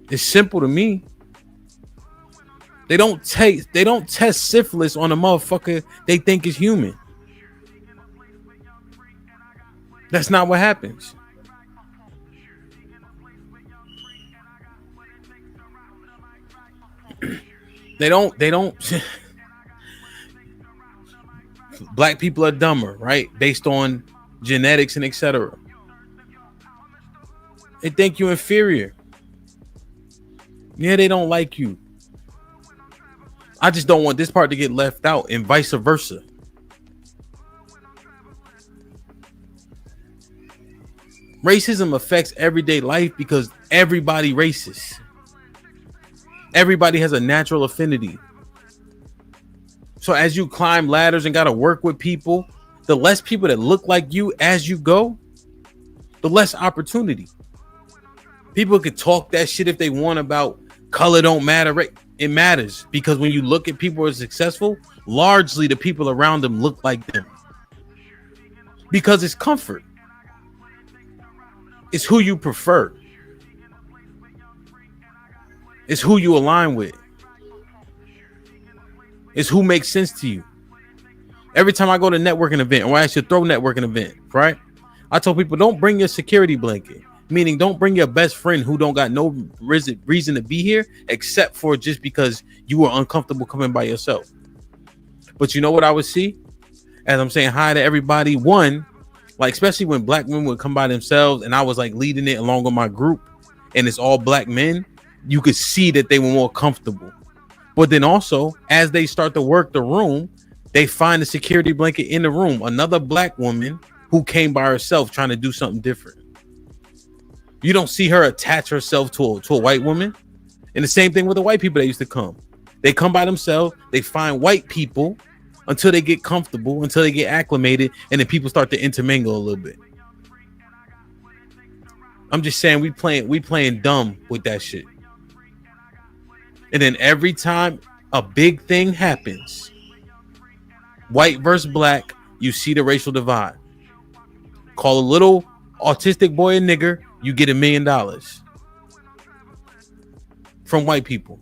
It's simple to me. They don't test syphilis on a motherfucker they think is human. That's not what happens. They don't Black people are dumber, right? Based on genetics and etc. They think you're inferior. Yeah, they don't like you. I just don't want this part to get left out, and vice versa. Racism affects everyday life because everybody racist. Everybody has a natural affinity. So as you climb ladders and got to work with people, the less people that look like you as you go, the less opportunity. People could talk that shit if they want about color don't matter. Right? It matters because when you look at people who are successful, largely the people around them look like them. Because it's comfort. It's who you prefer. It's who you align with. It's who makes sense to you. Every time I go to a networking event, or I actually throw networking event, right? I tell people, don't bring your security blanket. Meaning, don't bring your best friend who don't got no reason to be here, except for just because you were uncomfortable coming by yourself. But you know what I would see? As I'm saying hi to everybody, one, like especially when Black women would come by themselves and I was like leading it along with my group and it's all Black men, you could see that they were more comfortable. But then also, as they start to work the room, they find a security blanket in the room, another Black woman who came by herself trying to do something different. You don't see her attach herself to a white woman. And the same thing with the white people that used to come. They come by themselves, they find white people until they get comfortable, until they get acclimated, and then people start to intermingle a little bit. I'm just saying we playing dumb with that shit. And then every time a big thing happens, white versus Black, you see the racial divide. Call a little autistic boy a nigger, you get $1 million from white people.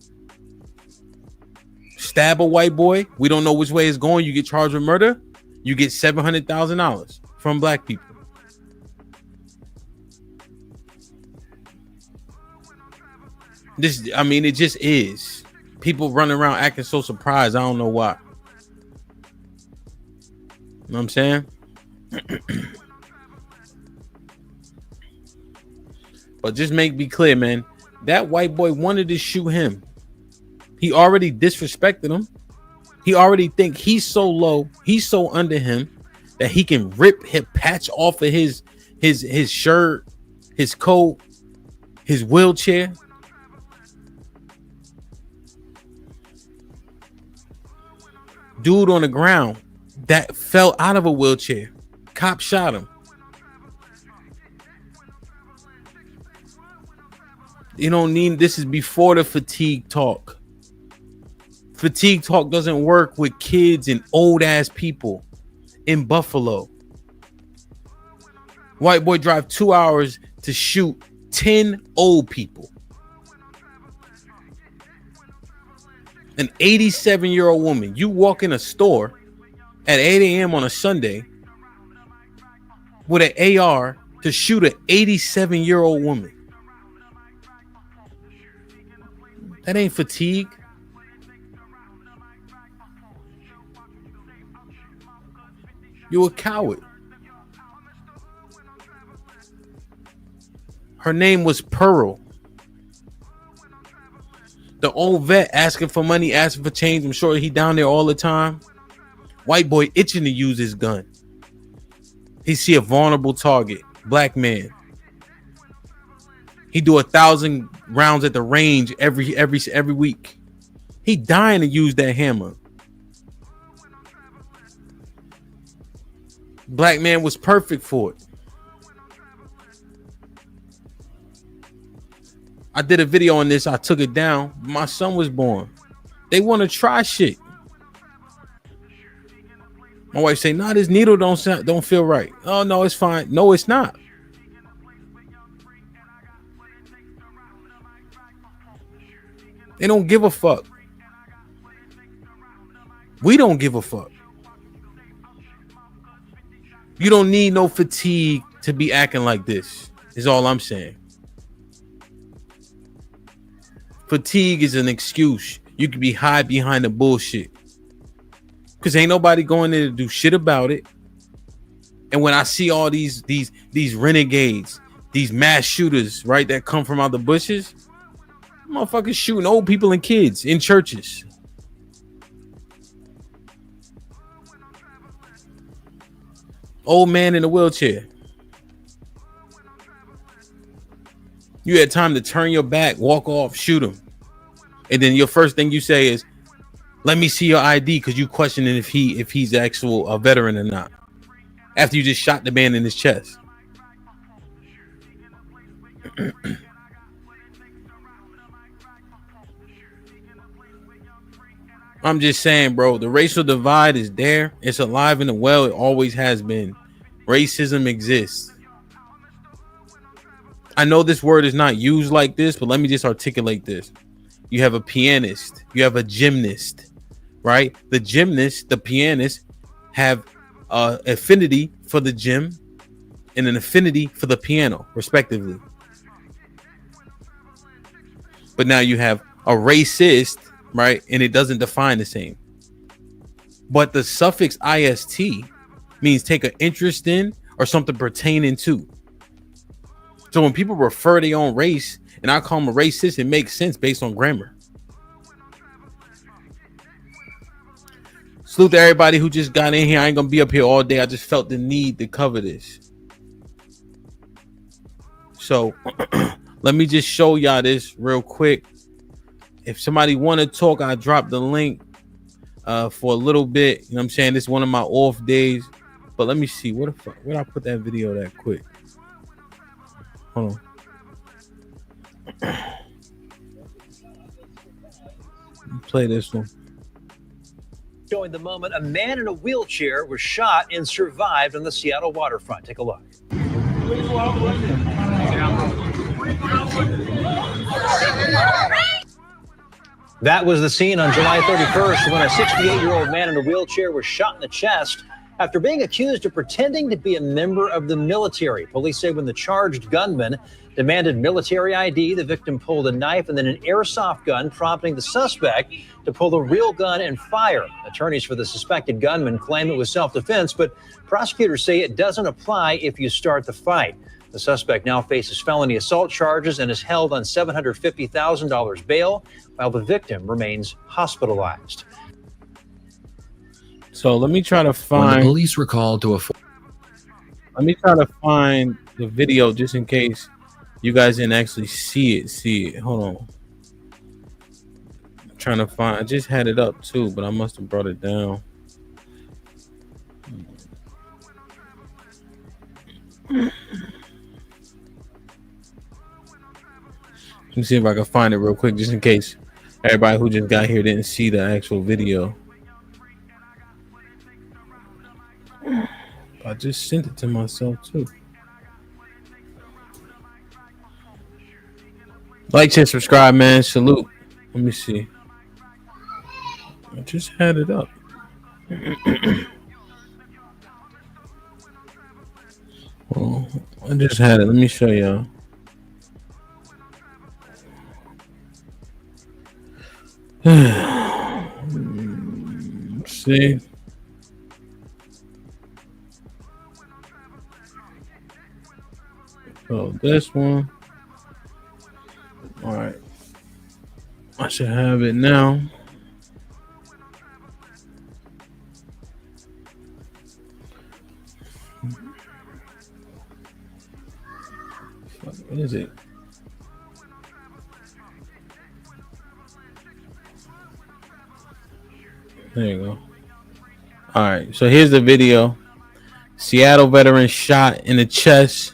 Stab a white boy, we don't know which way it's going, you get charged with murder, you get $700,000 from Black people. It just is. People running around acting so surprised. I don't know why. You know what I'm saying? But just be clear, man. That white boy wanted to shoot him. He already disrespected him. He already think he's so low, he's so under him that he can rip his patch off of his shirt, his coat, his wheelchair. Dude on the ground that fell out of a wheelchair. Cop shot him. You don't need, this is before the fatigue talk. Fatigue talk doesn't work with kids and old ass people in Buffalo. White boy drive 2 hours to shoot 10 old people. An 87-year-old woman. You walk in a store at 8 a.m. on a Sunday with an AR to shoot an 87-year-old woman. That ain't fatigue. You're a coward. Her name was Pearl. The old vet asking for money, asking for change. I'm sure he down there all the time. White boy itching to use his gun. He see a vulnerable target. Black man. He do 1,000 rounds at the range every week. He dying to use that hammer. Black man was perfect for it. I did a video on this. I took it down. My son was born. They want to try shit. My wife say, "Nah, this needle don't feel right." Oh no, it's fine. No, it's not. They don't give a fuck. We don't give a fuck. You don't need no fatigue to be acting like this, is all I'm saying. Fatigue is an excuse. You can be hide behind the bullshit. Because ain't nobody going there to do shit about it. And when I see all these renegades, these mass shooters, right, that come from out the bushes, motherfuckers shooting old people and kids in churches. Old man in a wheelchair. You had time to turn your back, walk off, shoot him. And then your first thing you say is, "Let me see your ID," because you questioning if he's a veteran or not. After you just shot the man in his chest. I'm just saying, bro, the racial divide is there. It's alive and well. It always has been. Racism exists. I know this word is not used like this, but let me just articulate this. You have a pianist. You have a gymnast, right? The gymnast, the pianist have affinity for the gym and an affinity for the piano, respectively. But now you have a racist, right? And it doesn't define the same. But the suffix ist means take an interest in or something pertaining to. So when people refer their own race and I call them a racist, it makes sense based on grammar. Salute to everybody who just got in here. I ain't gonna be up here all day. I just felt the need to cover this. So let me just show y'all this real quick. If somebody want to talk, I dropped the link for a little bit. You know what I'm saying? This is one of my off days. But let me see. Where I put that video that quick? Hold on. Play this one. Showing the moment a man in a wheelchair was shot and survived on the Seattle waterfront. Take a look. That was the scene on July 31st when a 68-year-old man in a wheelchair was shot in the chest after being accused of pretending to be a member of the military. Police say when the charged gunman demanded military ID, the victim pulled a knife and then an airsoft gun, prompting the suspect to pull the real gun and fire. Attorneys for the suspected gunman claim it was self-defense, but prosecutors say it doesn't apply if you start the fight. The suspect now faces felony assault charges and is held on $750,000 bail while the victim remains hospitalized. So let me try to find. When the police were called to a. Let me try to find the video just in case you guys didn't actually see it. Hold on. I'm trying to find. I just had it up too, but I must have brought it down. Let me see if I can find it real quick, just in case everybody who just got here didn't see the actual video. I just sent it to myself too. Like, share, subscribe, man. Salute. Let me see. I just had it up. I just had it. Let me show y'all. See? So this one. All right. I should have it now. What is it? There you go. All right. So here's the video. Seattle veteran shot in the chest.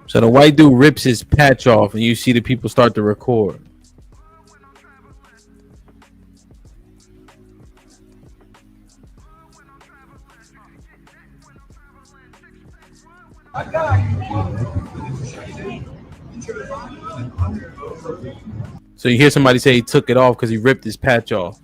So the white dude rips his patch off, and you see the people start to record. So you hear somebody say he took it off because he ripped his patch off.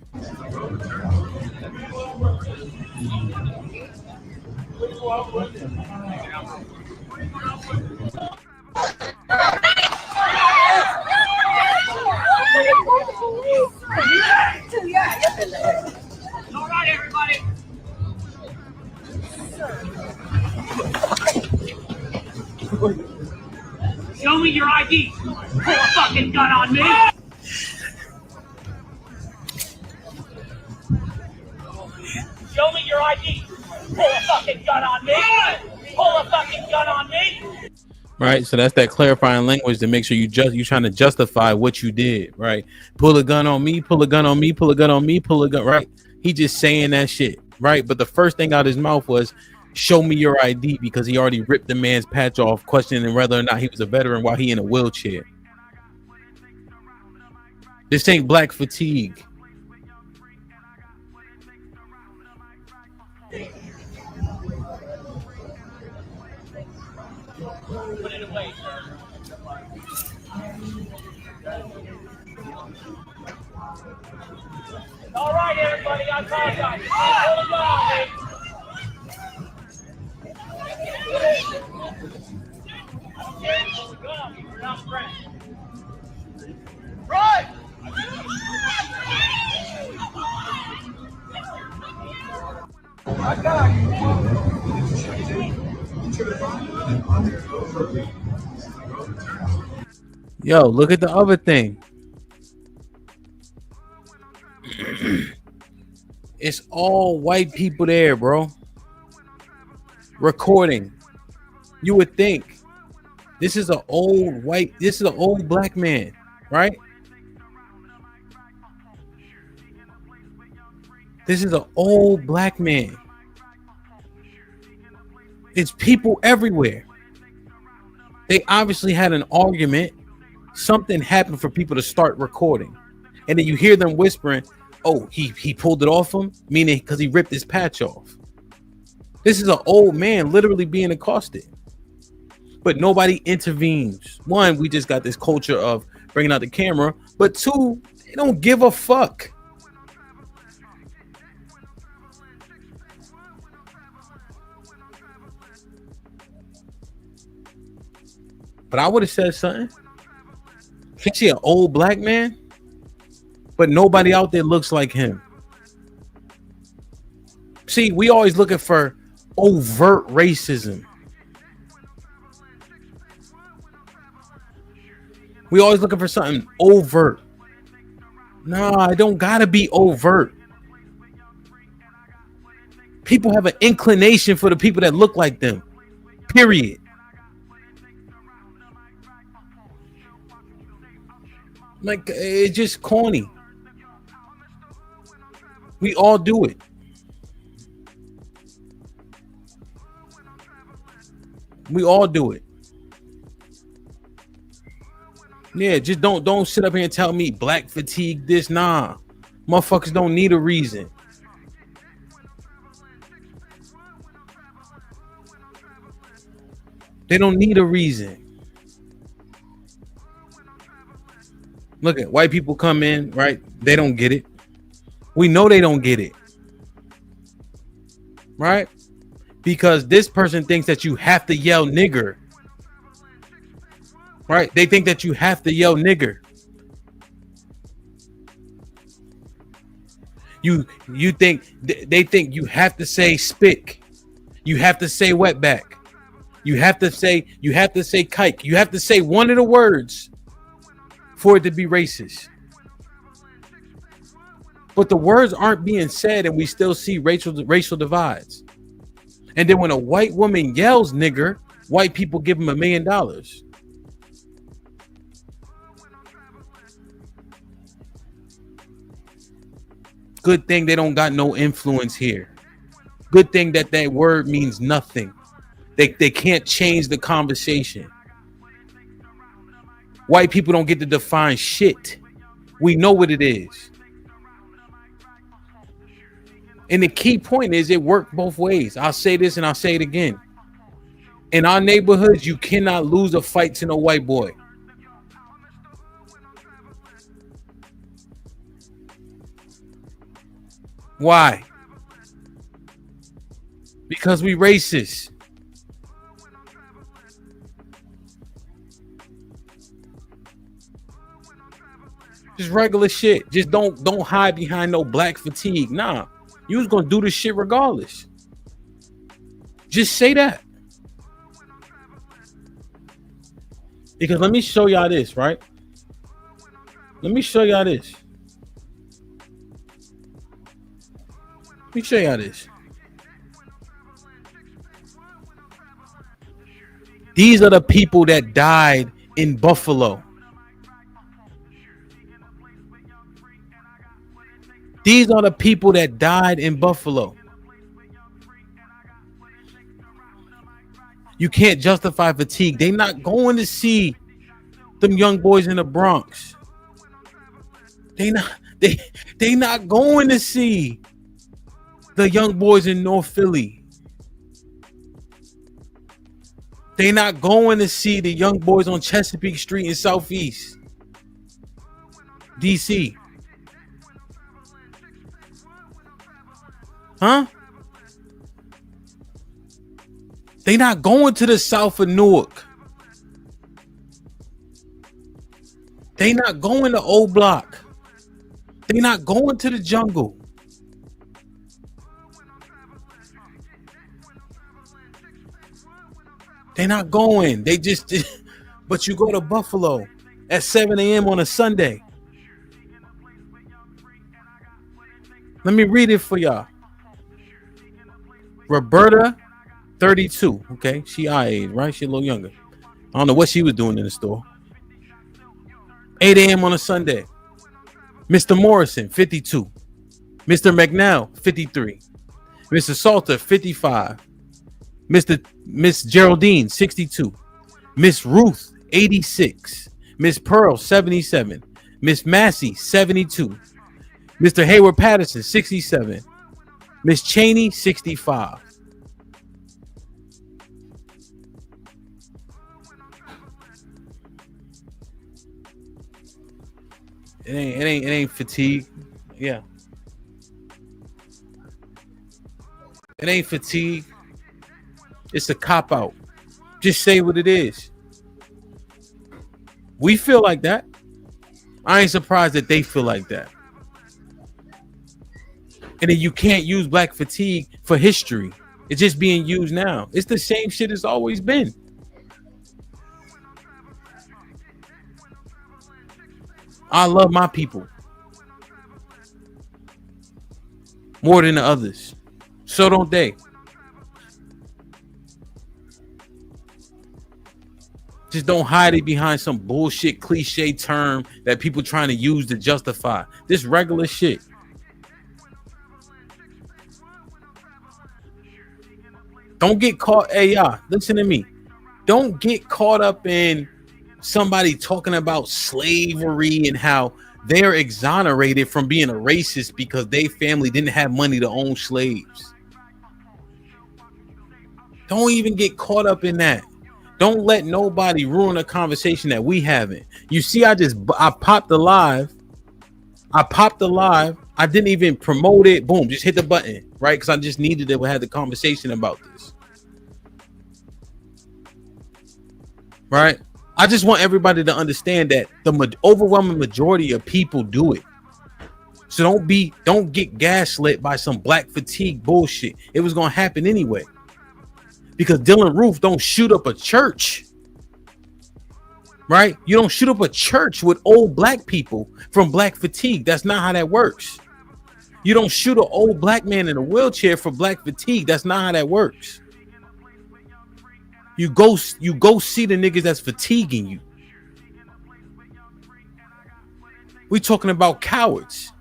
All right, everybody. Show me your ID. Pull a fucking gun on me. Show me your ID. Pull a fucking gun on me. Pull a fucking gun on me. Right, so that's that clarifying language to make sure you're trying to justify what you did. Right, pull a gun on me, pull a gun on me, pull a gun on me, pull a gun. Right, he just saying that shit. Right, but the first thing out his mouth was, "Show me your ID," because he already ripped the man's patch off, questioning whether or not he was a veteran while he in a wheelchair. This ain't black fatigue. Put it away, sir. All right, everybody, I apologize. Hold on, man. We're not friends. Right! I got Yo, look at the other thing. It's all white people there, bro. Recording. You would think this is an old black man, right? This is an old black man. It's people everywhere. They obviously had an argument. Something happened for people to start recording. And then you hear them whispering, "Oh, he pulled it off him," meaning because he ripped his patch off. This is an old man literally being accosted. But nobody intervenes. One, we just got this culture of bringing out the camera. But two, they don't give a fuck. But I would have said something. Especially an old black man. But nobody out there looks like him. See, we always looking for overt racism. We always looking for something overt. Nah, it don't gotta be overt. People have an inclination for the people that look like them. Period. Like, it's just corny. We all do it. We all do it. Yeah, just don't sit up here and tell me black fatigue this. Nah. Motherfuckers don't need a reason. They don't need a reason. Look at white people come in, right? They don't get it. We know they don't get it. Right? Because this person thinks that you have to yell nigger. Right? They think that you have to yell nigger. You think they think you have to say spick. You have to say wetback. You have to say kike. You have to say one of the words for it to be racist. But the words aren't being said, and we still see racial divides. And then when a white woman yells nigger, white people give them $1 million. Good thing they don't got no influence here. Good thing that word means nothing. They can't change the conversation. White people don't get to define shit. We know what it is. And the key point is it worked both ways. I'll say this and I'll say it again. In our neighborhoods, you cannot lose a fight to no white boy. Why? Because we racist. Just regular shit. Just don't hide behind no black fatigue. Nah, you was gonna do this shit regardless. Just say that. Because let me show y'all this, right? Let me show y'all this. Let me show y'all this. These are the people that died in Buffalo. These are the people that died in Buffalo. You can't justify fatigue. They not going to see them young boys in the Bronx. They not going to see the young boys in North Philly. They not going to see the young boys on Chesapeake Street in Southeast DC. Huh? They not going to the south of Newark. They not going to Old Block. They not going to the jungle. They not going. They just, but you go to Buffalo at 7 a.m. on a Sunday. Let me read it for y'all. Roberta, 32. Okay, she our age, right? She a little younger. I don't know what she was doing in the store. 8 a.m. on a Sunday. Mr. Morrison, 52. Mr. McNeil, 53. Mr. Salter, 55. Miss Geraldine, 62. Miss Ruth, 86. Miss Pearl, 77. Miss Massey, 72. Mr. Hayward Patterson, 67. Miss Cheney, 65. It ain't fatigue. Yeah. It ain't fatigue. It's a cop out. Just say what it is. We feel like that. I ain't surprised that they feel like that. And then you can't use black fatigue for history. It's just being used now. It's the same shit it's always been. I love my people more than the others. So don't they. Just don't hide it behind some bullshit cliche term that people trying to use to justify this regular shit. Don't get caught. Hey, y'all, listen to me. Don't get caught up in somebody talking about slavery and how they're exonerated from being a racist because their family didn't have money to own slaves. Don't even get caught up in that. Don't let nobody ruin a conversation that we having. You see, I popped the live. I didn't even promote it. Boom, just hit the button, right? Because I just needed to have the conversation about this. Right? I just want everybody to understand that the overwhelming majority of people do it. So don't get gaslit by some black fatigue bullshit. It was gonna happen anyway. Because Dylan Roof don't shoot up a church. Right? You don't shoot up a church with old black people from black fatigue. That's not how that works. You don't shoot an old black man in a wheelchair for black fatigue. That's not how that works. You go see the niggas that's fatiguing you. We talking about cowards.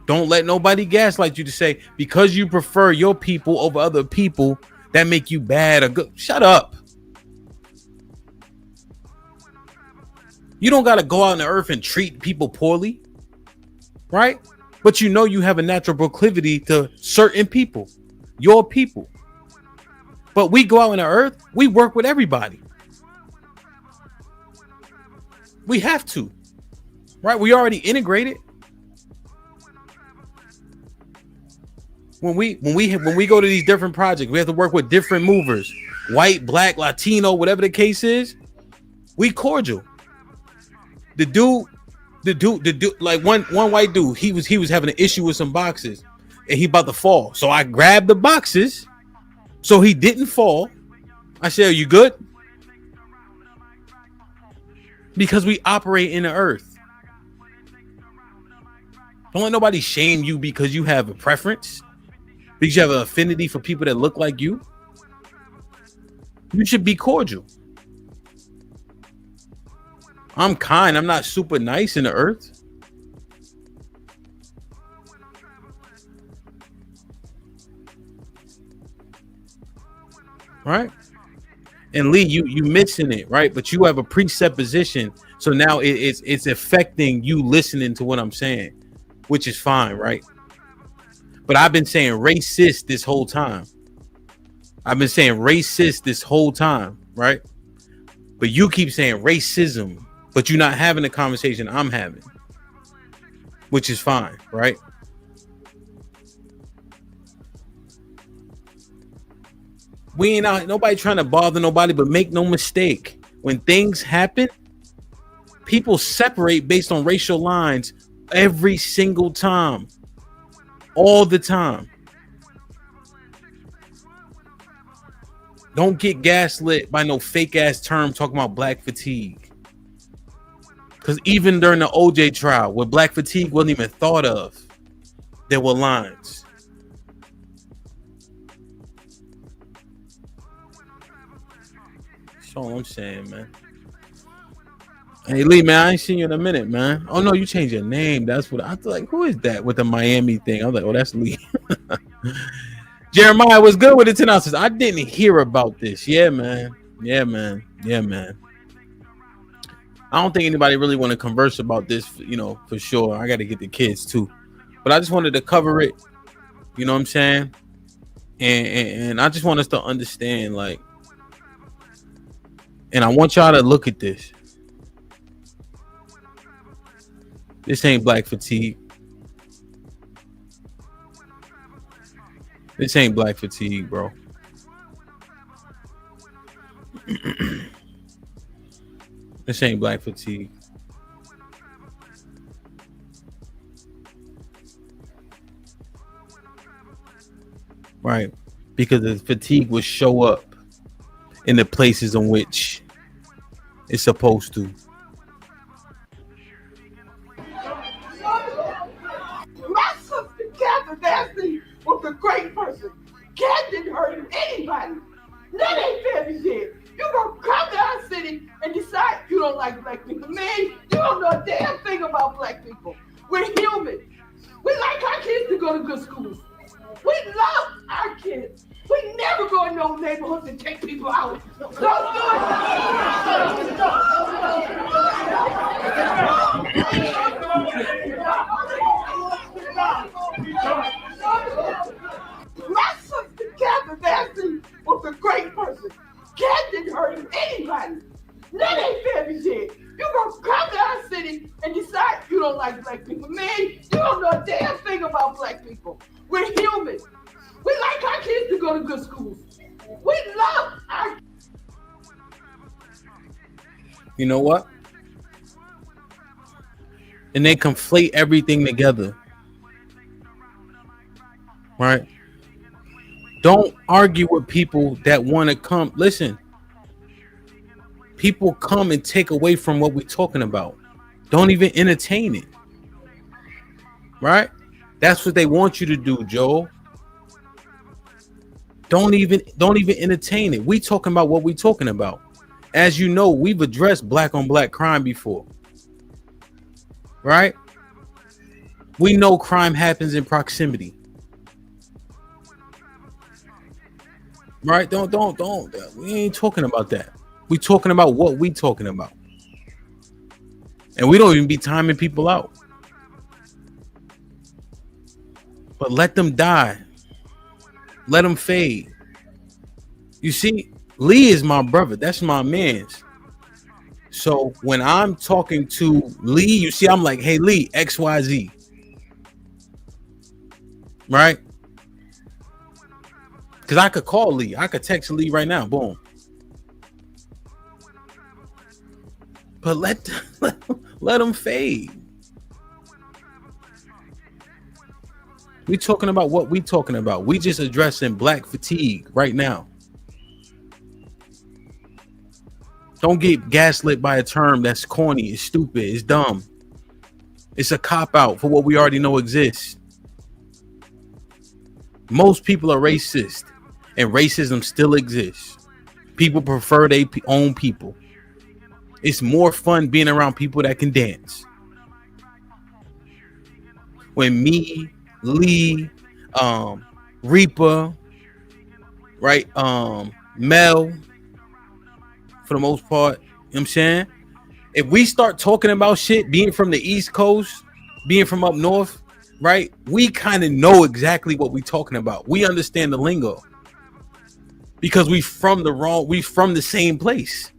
Don't let nobody gaslight you to say because you prefer your people over other people that make you bad or good. Shut up. You don't got to go out on the earth and treat people poorly, right? But you know you have a natural proclivity to certain people, your people. But we go out on the earth, we work with everybody. We have to, right? We already integrated. When we go to these different projects, we have to work with different movers, white, black, Latino, whatever the case is. We cordial. The dude, like one white dude, he was having an issue with some boxes, and he about to fall. So I grabbed the boxes, so he didn't fall. I said, "Are you good?" Because we operate in the earth. Don't let nobody shame you because you have a preference. Because you have an affinity for people that look like you. You should be cordial. I'm kind. I'm not super nice in the earth. Right? And Lee, you missing it, right? But you have a presupposition. So now it's affecting you listening to what I'm saying, which is fine, right? But I've been saying racist this whole time. Right? But you keep saying racism, but you're not having the conversation I'm having, which is fine, right? We ain't out, nobody trying to bother nobody, but make no mistake. When things happen, people separate based on racial lines every single time. All the time. Don't get gaslit by no fake ass term talking about black fatigue. Because even during the OJ trial, where black fatigue wasn't even thought of, there were lines. That's all I'm saying, man. Hey Lee, man, I ain't seen you in a minute, man. Oh no, you changed your name. That's what I was like. Who is that with the Miami thing? I was like, oh, that's Lee. Jeremiah was good with the 10 ounces. I didn't hear about this. Yeah, man. I don't think anybody really want to converse about this, for sure. I got to get the kids too, but I just wanted to cover it. You know what I'm saying? And I just want us to understand, like, and I want y'all to look at this. This ain't black fatigue. This ain't black fatigue, bro. This ain't black fatigue. Right. Because the fatigue will show up in the places in which it's supposed to. Was a great person. Cat didn't hurt anybody. That ain't fair to shit. You gonna come to our city and decide you don't like black people. Man, you don't know a damn thing about black people. We're human. We like our kids to go to good schools. We love our kids. We never go in no neighborhoods and take people out. Don't do it. me and decide you don't like black people. Man, you don't know a damn thing about black people. We're human. We like our kids to go to good schools. We love our. You know what? And they conflate everything together. Right? Don't argue with people that want to come. Listen, people come and take away from what we're talking about. Don't even entertain it. Right? That's what they want you to do, Joe. Don't even entertain it. We talking about what we talking about. As you know, we've addressed black on black crime before. Right? We know crime happens in proximity. Right? Don't. We ain't talking about that. We talking about what we talking about. And we don't even be timing people out. But let them die. Let them fade. You see, Lee is my brother. That's my man's. So when I'm talking to Lee, you see, I'm like, hey, Lee, XYZ. Right? Because I could call Lee. I could text Lee right now. Boom. But let them fade. We talking about what we talking about. We just addressing black fatigue right now. Don't get gaslit by a term that's corny, it's stupid, it's dumb. It's a cop-out for what we already know exists. Most people are racist, and racism still exists. People prefer their own people. It's more fun being around people that can dance. When me, Lee, Reaper, right, Mel, for the most part, you know what I'm saying? If we start talking about shit, being from the East Coast, being from up north, right, we kind of know exactly what we're talking about. We understand the lingo because we from the same place.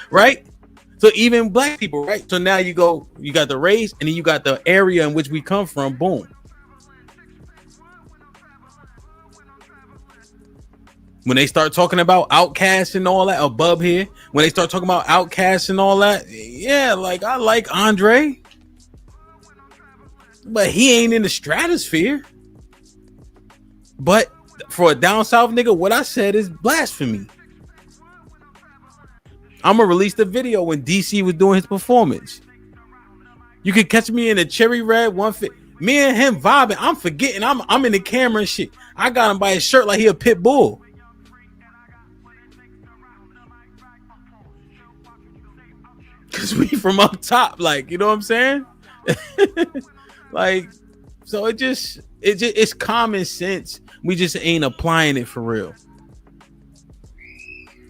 Right? So even black people, right? So now you got the race and then you got the area in which we come from. Boom. When they start talking about outcasts and all that above here, when they start talking about outcasts and all that, yeah, like I like Andre, but he ain't in the stratosphere. But for a down south nigga, what I said is blasphemy. I'm gonna release the video when DC was doing his performance. You can catch me in a cherry red one fit. Me and him vibing. I'm forgetting. I'm in the camera and shit. I got him by his shirt like he a pit bull. Cause we from up top, like, you know what I'm saying? Like, so it's common sense. We just ain't applying it for real.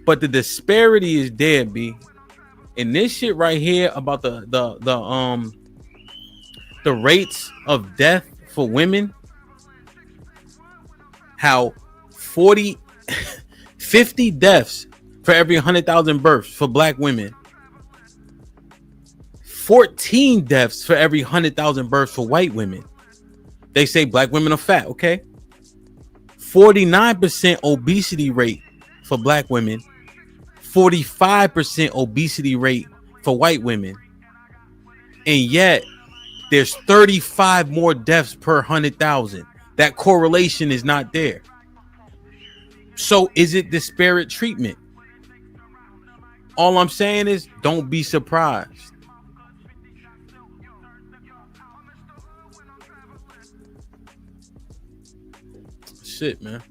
But the disparity is there, B. And this shit right here about the rates of death for women, how 50 deaths for every 100,000 births for black women, 14 deaths for every 100,000 births for white women. They say black women are fat, okay? 49% obesity rate for black women, 45% obesity rate for white women. And yet there's 35 more deaths per 100,000. That correlation is not there. So is it disparate treatment? All I'm saying is don't be surprised. Shit, man.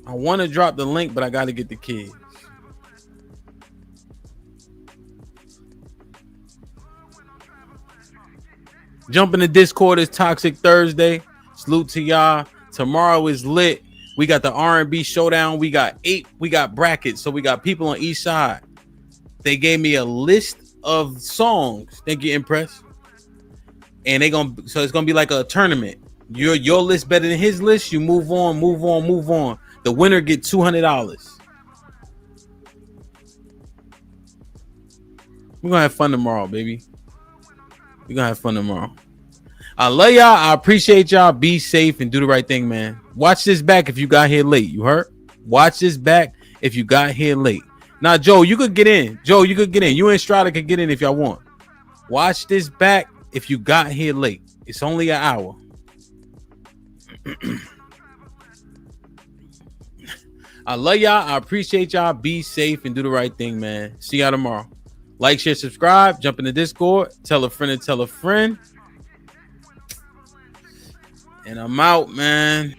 I want to drop the link, but I got to get the kids. Jump in the Discord. It's Toxic Thursday. Salute to y'all. Tomorrow is lit. We got the R&B showdown. We got brackets. So we got people on each side. They gave me a list of songs. Thank you, Impress. And so it's gonna be like a tournament. Your list better than his list. You move on. The winner get $200. We're gonna have fun tomorrow, baby. We're gonna have fun tomorrow. I love y'all. I appreciate y'all. Be safe and do the right thing, man. Watch this back if you got here late. You heard? Watch this back if you got here late. Now, Joe, you could get in. Joe, you could get in. You and Strada could get in if y'all want. Watch this back if you got here late. It's only an hour. I love y'all. I appreciate y'all. Be safe and do the right thing, man. See y'all tomorrow. Like, share, subscribe. Jump in the Discord. Tell a friend and tell a friend. And I'm out, man.